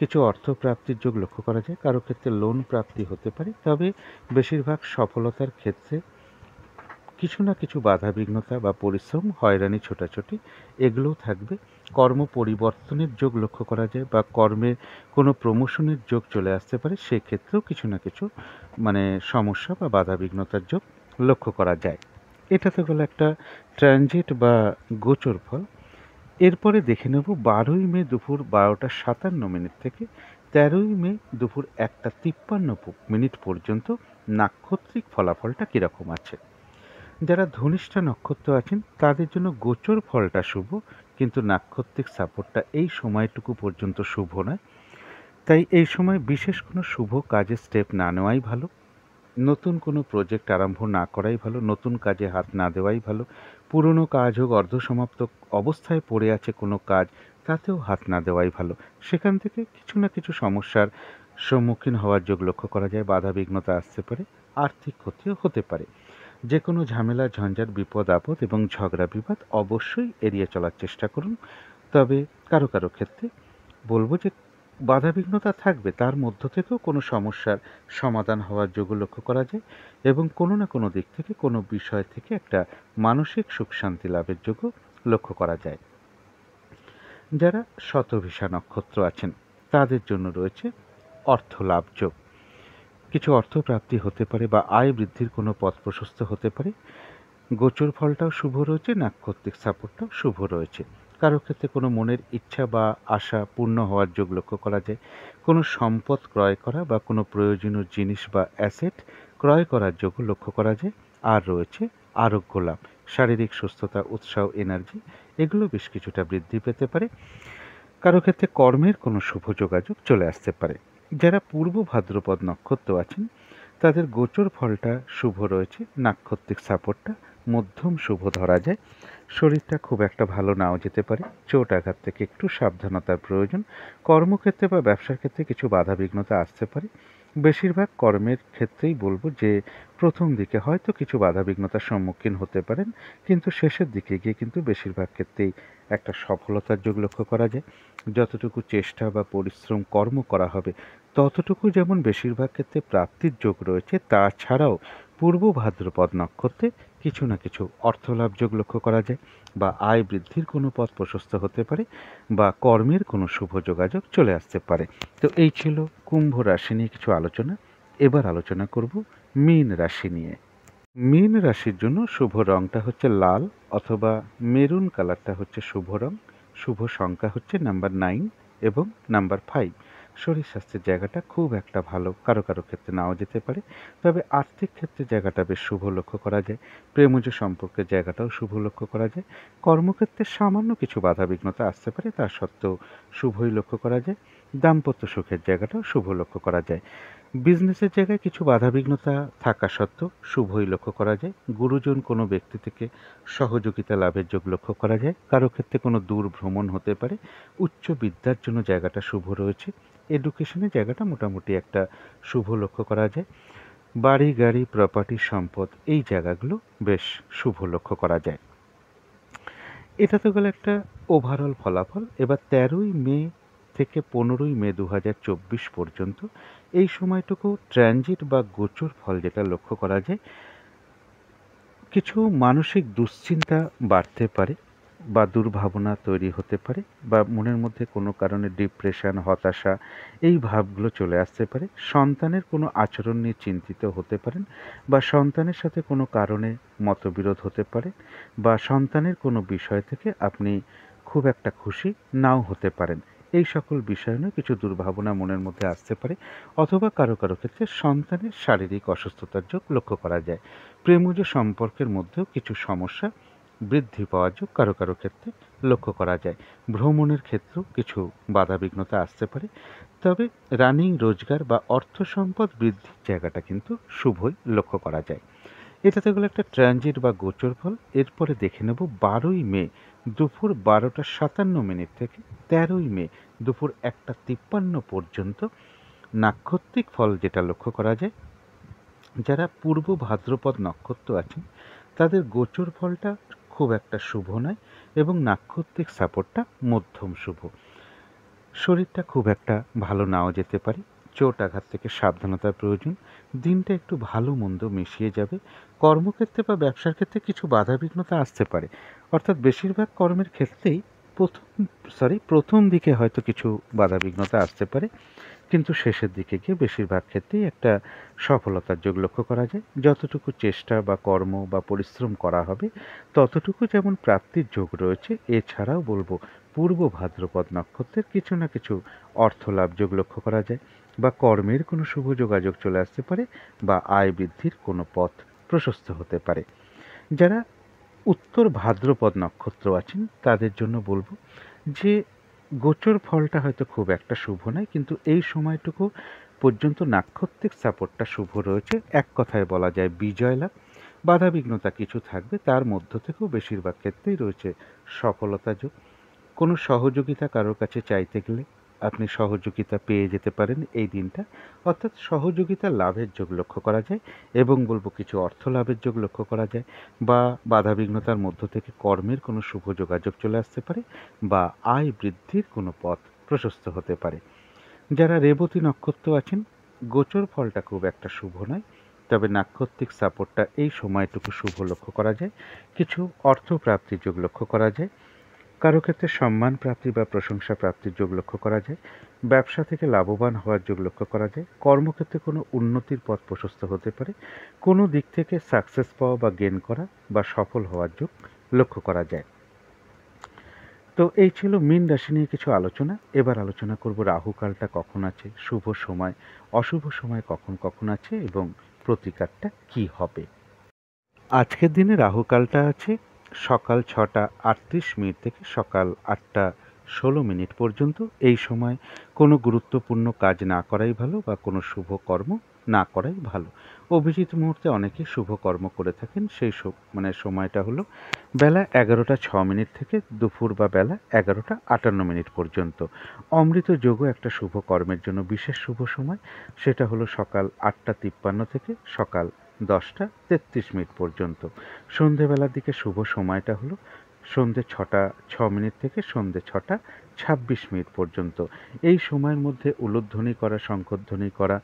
কিছু অর্থ প্রাপ্তির যোগ লক্ষ্য করা যায়, কারো ক্ষেত্রে লোন প্রাপ্তি হতে পারে। তবে বেশিরভাগ সফলতার ক্ষেত্রে কিছু না কিছু বাধাবিঘ্নতা বা পরিশ্রম, হয়রানি, ছোটাছুটি এগুলোও থাকবে। কর্ম পরিবর্তনের যোগ লক্ষ্য করা যায়, বা কর্মের কোনো প্রমোশনের যোগ চলে আসতে পারে, সেক্ষেত্রেও কিছু না কিছু সমস্যা বা বাধাবিঘ্নতার যোগ লক্ষ্য করা যায়। এটা তো গেল একটা ট্রানজিট বা গোচর ফল। এরপরে দেখে নেব 12ই মে দুপুর 12টা 57 থেকে 13ই মে দুপুর 1টা 53 পর্যন্ত নাক্ষত্রিক ফলাফলটা কীরকম আছে। যারা ধনিষ্ঠা নক্ষত্র আছেন তাদের জন্য গোচর ফলটা শুভ, কিন্তু নাক্ষত্রিক সাপোর্টটা এই সময়টুকু পর্যন্ত শুভ নয়। তাই এই সময় বিশেষ কোনো শুভ কাজে স্টেপ না নেওয়াই ভালো, নতুন কোনো প্রজেক্ট আরম্ভ না করাই ভালো, নতুন কাজে হাত না দেওয়াই ভালো, পুরনো কাজ হোক, অর্ধসমাপ্ত অবস্থায় পড়ে আছে কোনো কাজ, তাতেও হাত না দেওয়াই ভালো। সেখান থেকে কিছু না কিছু সমস্যার সম্মুখীন হওয়ার যোগ লক্ষ্য করা যায়, বাধাবিঘ্নতা আসতে পারে, আর্থিক ক্ষতিও হতে পারে। যে কোনো ঝামেলা ঝঞ্ঝাট বিপদ আপদ এবং ঝগড়া বিবাদ অবশ্যই এড়িয়ে চলার চেষ্টা করুন। তবে কারো কারো ক্ষেত্রে বলবো যে বাধাবিঘ্নতা থাকবে, তার মধ্য থেকেও কোনো সমস্যার সমাধান হওয়ার যোগ্য লক্ষ্য করা যায়, এবং কোনো না কোনো দিক থেকে কোনো বিষয় থেকে একটা মানসিক সুখ শান্তি লাভের যোগ্য লক্ষ্য করা যায়। যারা শতভিষা নক্ষত্র আছেন তাদের জন্য রয়েছে অর্থ লাভ যোগ। কিছু অর্থপ্রাপ্তি হতে পারে বা আয় বৃদ্ধির কোনো পথ প্রশস্ত হতে পারে। গোচর ফলটাও শুভ রয়েছে, নাক্ষত্রিক সাপোর্টটাও শুভ রয়েছে। কারো ক্ষেত্রে কোনো মনের ইচ্ছা বা আশা পূর্ণ হওয়ার যোগ লক্ষ্য করা যায়। কোনো সম্পদ ক্রয় করা বা কোনো প্রয়োজনীয় জিনিস বা অ্যাসেট ক্রয় করার যোগও লক্ষ্য করা যায়। আর রয়েছে আরোগ্য লাভ, শারীরিক সুস্থতা, উৎসাহ, এনার্জি এগুলো বেশ কিছুটা বৃদ্ধি পেতে পারে। কারো ক্ষেত্রে কর্মের কোনো শুভ যোগাযোগ চলে আসতে পারে। যারা পূর্ব ভাদ্রপদ নক্ষত্র আছেন তাদের গোচর ফলটা শুভ রয়েছে, নাক্ষত্রিক সাপোর্টটা মধ্যম শুভ ধরা যায়। শরীরটা খুব একটা ভালো নাও যেতে পারে, চোট আঘাত থেকে একটু সাবধানতার প্রয়োজন। কর্মক্ষেত্রে বা ব্যবসার ক্ষেত্রে কিছু বাধা বিঘ্নতা আসতে পারে। বেশিরভাগ কর্মের ক্ষেত্রেই বলবো যে প্রথম দিকে হয়তো কিছু বাধা বিঘ্নতার সম্মুখীন হতে পারেন, কিন্তু শেষের দিকে গিয়ে কিন্তু বেশিরভাগ ক্ষেত্রেই একটা সফলতার যোগ লক্ষ্য করা যায়। যতটুকু চেষ্টা বা পরিশ্রম কর্ম করা হবে ততটুকু যেমন বেশিরভাগ ক্ষেত্রে প্রাপ্তির যোগ রয়েছে, তাছাড়াও পূর্ব ভাদ্রপদ নক্ষত্রে কিছু না কিছু অর্থলাভ যোগ লক্ষ্য করা যায় বা আয় বৃদ্ধির কোনো পথ প্রশস্ত হতে পারে বা কর্মের কোনো শুভ যোগাযোগ চলে আসতে পারে। তো এই ছিল কুম্ভ রাশি নিয়ে কিছু আলোচনা। এবার আলোচনা করব মীন রাশি নিয়ে। মীন রাশির জন্য শুভ রংটা হচ্ছে লাল অথবা মেরুন কালারটা হচ্ছে শুভ রং। শুভ সংখ্যা হচ্ছে নাম্বার 9 এবং নাম্বার 5। শরীর স্বাস্থ্যের জায়গাটা খুব একটা ভালো, কারো কারো ক্ষেত্রে নাও যেতে পারে, তবে আর্থিক ক্ষেত্রে জায়গাটা বেশ শুভ লক্ষ্য করা যায়। প্রেমজ সম্পর্কের জায়গাটাও শুভ লক্ষ্য করা যায়। কর্মক্ষেত্রে সামান্য কিছু বাধা বিঘ্নতা আসতে পারে, তা সত্ত্বেও শুভই লক্ষ্য করা যায়। দাম্পত্য সুখের জায়গাটাও শুভ লক্ষ্য করা যায়। বিজনেসের জায়গায় কিছু বাধাবিঘ্নতা থাকা সত্ত্বেও শুভই লক্ষ্য করা যায়। গুরুজন কোনো ব্যক্তি থেকে সহযোগিতা লাভের যোগ লক্ষ্য করা যায়। কারো ক্ষেত্রে কোনো দূর ভ্রমণ হতে পারে। উচ্চ বিদ্যার জন্য জায়গাটা শুভ রয়েছে। এডুকেশনের জায়গাটা মোটামুটি একটা শুভ লক্ষ্য করা যায়। বাড়ি গাড়ি প্রপার্টি সম্পদ এই জায়গাগুলো বেশ শুভ লক্ষ্য করা যায়। এটা তো গেল একটা ওভারঅল ফলাফল। এবার 13ই মে থেকে 15ই মে 2024 পর্যন্ত এই সময়টুকু ট্রানজিট বা গোচর ফল যেটা লক্ষ্য করা যায়, কিছু মানসিক দুশ্চিন্তা বাড়তে পারে বা দুর্ভাবনা তৈরি হতে পারে বা মনের মধ্যে কোনো কারণে ডিপ্রেশন, হতাশা এই ভাবগুলো চলে আসতে পারে। সন্তানের কোনো আচরণ নিয়ে চিন্তিত হতে পারেন বা সন্তানের সাথে কোনো কারণে মতবিরোধ হতে পারে বা সন্তানের কোনো বিষয় থেকে আপনি খুব একটা খুশি নাও হতে পারেন। এই সকল বিষয় নিয়ে কিছু দুর্ভাবনা মনের মধ্যে আসতে পারে, অথবা কারো কারো ক্ষেত্রে সন্তানের শারীরিক অসুস্থতার যোগ লক্ষ্য করা যায়। প্রেমজ সম্পর্কের মধ্যেও কিছু সমস্যা বৃদ্ধি পাওয়ার যোগ কারো কারো ক্ষেত্রে লক্ষ্য করা যায়। ভ্রমণের ক্ষেত্রেও কিছু বাধাবিঘ্নতা আসতে পারে, তবে রানিং রোজগার বা অর্থ সম্পদ বৃদ্ধির জায়গাটা কিন্তু শুভই লক্ষ্য করা যায়। এটাতে গেলো একটা ট্রানজিট বা গোচর ফল। এরপরে দেখে নেব 12ই মে দুপুর 12টা 57 থেকে 13ই মে দুপুর 1টা 53 পর্যন্ত নাক্ষত্রিক ফল যেটা লক্ষ্য করা যায়। যারা পূর্ব ভাদ্রপদ নক্ষত্র আছেন তাদের গোচর ফলটা খুব একটা শুভ নয় এবং নাক্ষত্রিক সাপোর্টটা মধ্যম শুভ। শরীরটা খুব একটা ভালো নাও যেতে পারে, চোট আঘাত থেকে সাবধানতার প্রয়োজন। দিনটা একটু ভালো মন্দ মিশিয়ে যাবে। কর্মক্ষেত্রে বা ব্যবসার ক্ষেত্রে কিছু বাধাবিঘ্নতা আসতে পারে, অর্থাৎ বেশিরভাগ কর্মের ক্ষেত্রেই প্রথম দিকে হয়তো কিছু বাধাবিঘ্নতা আসতে পারে, কিন্তু শেষের দিকে গিয়ে বেশিরভাগ ক্ষেত্রেই একটা সফলতার যোগ লক্ষ্য করা যায়। যতটুকু চেষ্টা বা কর্ম বা পরিশ্রম করা হবে ততটুকু যেমন প্রাপ্তির যোগ রয়েছে, এছাড়াও বলবো পূর্ব ভাদ্রপদ নক্ষত্রের কিছু না কিছু অর্থলাভ যোগ লক্ষ্য করা যায় বা কর্মের কোনো শুভ যোগাযোগ চলে আসতে পারে বা আয় বৃদ্ধির কোনো পথ প্রশস্ত হতে পারে। যারা উত্তর ভাদ্রপদ নক্ষত্র আছেন তাদের জন্য বলবো যে গোচর ফলটা হয়তো খুব একটা শুভ নয়, কিন্তু এই সময়টুকু পর্যন্ত নাক্ষত্রিক সাপোর্টটা শুভ রয়েছে। এক কথায় বলা যায় বিজয় লাভ। বাধাবিঘ্নতা কিছু থাকবে, তার মধ্য থেকেও বেশিরভাগ ক্ষেত্রেই রয়েছে সফলতা যোগ। কোনো সহযোগিতা কারোর কাছে চাইতে গেলে আপনি সহযোগিতা পেয়ে যেতে পারেন এই দিনটা, অর্থাৎ সহযোগিতা লাভের যোগ লক্ষ্য করা যায় এবং বলবো কিছু অর্থ লাভের যোগ লক্ষ্য করা যায় বা বাধাবিঘ্নতার মধ্য থেকে কর্মের কোনো শুভ যোগাযোগ চলে আসতে পারে বা আয় বৃদ্ধির কোনো পথ প্রশস্ত হতে পারে। যারা রেবতী নক্ষত্র আছেন গোচর ফলটা খুব একটা শুভ নয়, তবে নাক্ষত্রিক সাপোর্টটা এই সময়টুকু শুভ লক্ষ্য করা যায়। কিছু অর্থপ্রাপ্তির যোগ লক্ষ্য করা যায়। কারো ক্ষেত্রে সম্মান প্রাপ্তি বা প্রশংসা প্রাপ্তির যোগ লক্ষ্য করা যায়। ব্যবসা থেকে লাভবান হওয়ার যোগ লক্ষ্য করা যায়। কর্মক্ষেত্রে কোনো উন্নতির পথ প্রশস্ত হতে পারে। কোনো দিক থেকে সাকসেস পাওয়া বা গেন করা বা সফল হওয়ার যোগ লক্ষ্য করা যায়। তো এই ছিল মীন রাশি নিয়ে কিছু আলোচনা। এবার আলোচনা করব রাহুকালটা কখন আছে, শুভ সময়, অশুভ সময় কখন কখন আছে এবং প্রতিকারটা কি হবে। আজকের দিনে রাহুকালটা আছে সকাল 6টা 38 মিনিট থেকে সকাল 8টা 16 মিনিট পর্যন্ত। এই সময় কোনো গুরুত্বপূর্ণ কাজ না করাই ভালো বা কোনো শুভ কর্ম না করাই ভালো। অভিজিৎ মুহূর্তে অনেকে শুভ কর্ম করে থাকেন। সেই সময়টা হলো বেলা 11টা 6 মিনিট থেকে দুপুর বা বেলা 11টা 58 মিনিট পর্যন্ত। অমৃত যোগও একটা শুভ কর্মের জন্য বিশেষ শুভ সময়। সেটা হলো সকাল 8টা 53 থেকে সকাল 10টা 33 মিনিট পর্যন্ত। সন্ধেবেলার দিকে শুভ সময়টা হলো সন্ধে 6টা 6 মিনিট থেকে সন্ধে 6টা 26 মিনিট পর্যন্ত। এই সময়ের মধ্যে উলুধ্বনি করা, শঙ্খধ্বনি করা,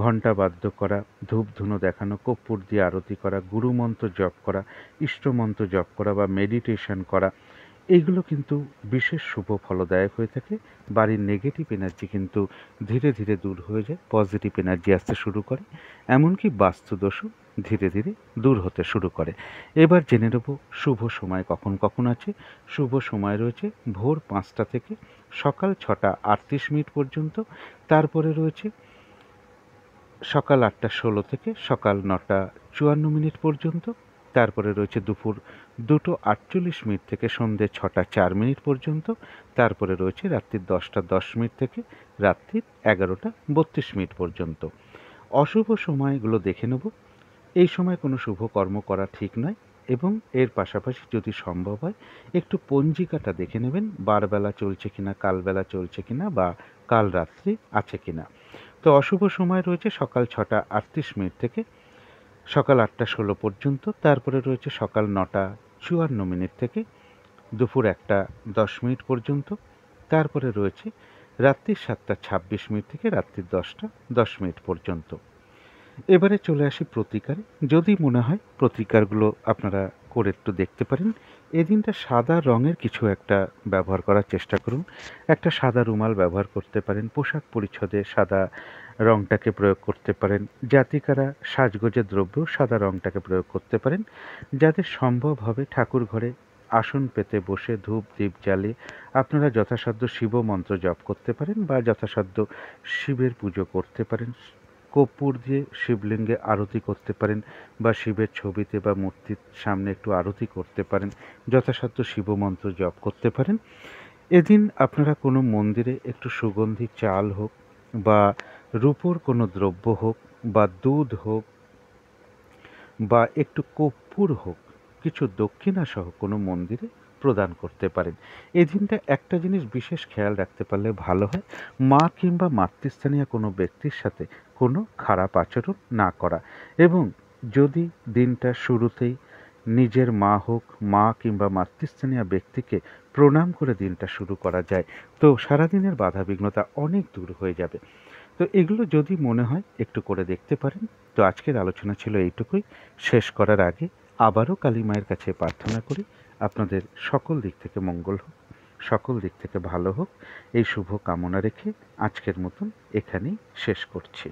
ঘণ্টা বাদ্য করা, ধূপধুনো দেখানো, কর্পূর দিয়ে আরতি করা, গুরুমন্ত্র জপ করা, ইষ্টমন্ত্র জপ করা বা মেডিটেশন করা, এইগুলো কিন্তু বিশেষ শুভ ফলদায়ক হয়ে থাকে। বাড়ির নেগেটিভ এনার্জি কিন্তু ধীরে ধীরে দূর হয়ে যায়, পজিটিভ এনার্জি আসতে শুরু করে, এমনকি বাস্তুদোষও ধীরে ধীরে দূর হতে শুরু করে। এবার জেনে নেব শুভ সময় কখন কখন আছে। শুভ সময় রয়েছে ভোর 5টা থেকে সকাল 6টা 38 মিনিট পর্যন্ত। তারপরে রয়েছে সকাল 8টা 16 থেকে সকাল 9টা 54 মিনিট পর্যন্ত। তারপরে রয়েছে দুপুর 2টো 48 মিনিট থেকে সন্ধ্যে 6টা 4 মিনিট পর্যন্ত। তারপরে রয়েছে রাত্রির 10টা 10 মিনিট থেকে রাত্রির 11টা 32 মিনিট পর্যন্ত। অশুভ সময়গুলো দেখে নেব। এই সময় কোনো শুভ কর্ম করা ঠিক নয় এবং এর পাশাপাশি যদি সম্ভব হয় একটু পঞ্জিকাটা দেখে নেবেন, বারবেলা চলছে কিনা, কালবেলা চলছে কিনা বা কাল রাত্রি আছে কিনা। তো অশুভ সময় রয়েছে সকাল 6টা 38 মিনিট থেকে সকাল 8টা 16 পর্যন্ত। তারপরে রয়েছে সকাল 9টা 54 মিনিট থেকে দুপুর 1টা 10 মিনিট পর্যন্ত। তারপরে রয়েছে রাত্রি 7টা 26 মিনিট থেকে রাত্রি 10টা 10 মিনিট পর্যন্ত। এবারে চলে আসি প্রতিকারে। যদি মনে হয় প্রতিকারগুলো আপনারা করে একটু দেখতে পারেন। এদিনটা সাদা রঙের কিছু একটা ব্যবহার করার চেষ্টা করুন। একটা সাদা রুমাল ব্যবহার করতে পারেন, পোশাক পরিচ্ছদে সাদা রঙটাকে প্রয়োগ করতে পারেন, জাতিকারা সাজগোজের দ্রব্য সাদা রঙটাকে প্রয়োগ করতে পারেন। যাদের সম্ভব হবে ঠাকুর ঘরে আসন পেতে বসে ধূপ দীপ জ্বালিয়ে আপনারা যথাসাধ্য শিব মন্ত্র জপ করতে পারেন বা যথাসাধ্য শিবের পুজো করতে পারেন। কর্পূর দিয়ে শিবলিঙ্গে আরতি করতে পারেন বা শিবের ছবিতে বা মূর্তির সামনে একটু আরতি করতে পারেন, যথাসাধ্য শিবমন্ত্র জপ করতে পারেন। এদিন আপনারা কোনো মন্দিরে একটু সুগন্ধি চাল হোক বা রূপোর কোনো দ্রব্য হোক বা দুধ হোক বা একটু কর্পূর হোক, কিছু দক্ষিণাসহ কোনো মন্দিরে প্রদান করতে পারেন। এই দিনটা একটা জিনিস বিশেষ খেয়াল রাখতে পারলে ভালো হয়, মা কিংবা মাতৃস্থানীয় কোনো ব্যক্তির সাথে কোনো খারাপ আচরণ না করা এবং যদি দিনটা শুরুতেই নিজের মা হোক, মা কিংবা মাতৃস্থানীয় ব্যক্তিকে প্রণাম করে দিনটা শুরু করা যায় তো সারাদিনের বাধাবিঘ্নতা অনেক দূর হয়ে যাবে। তো এগুলো যদি মনে হয় একটু করে দেখতে পারেন। তো আজকের আলোচনা ছিল এইটুকুই। শেষ করার আগে আবারও কালী মায়ের কাছে প্রার্থনা করি আপনাদের সকল দিক থেকে মঙ্গল হোক, সকল দিক থেকে ভালো হোক, এই শুভ কামনা রেখে আজকের মতন এখানেই শেষ করছি।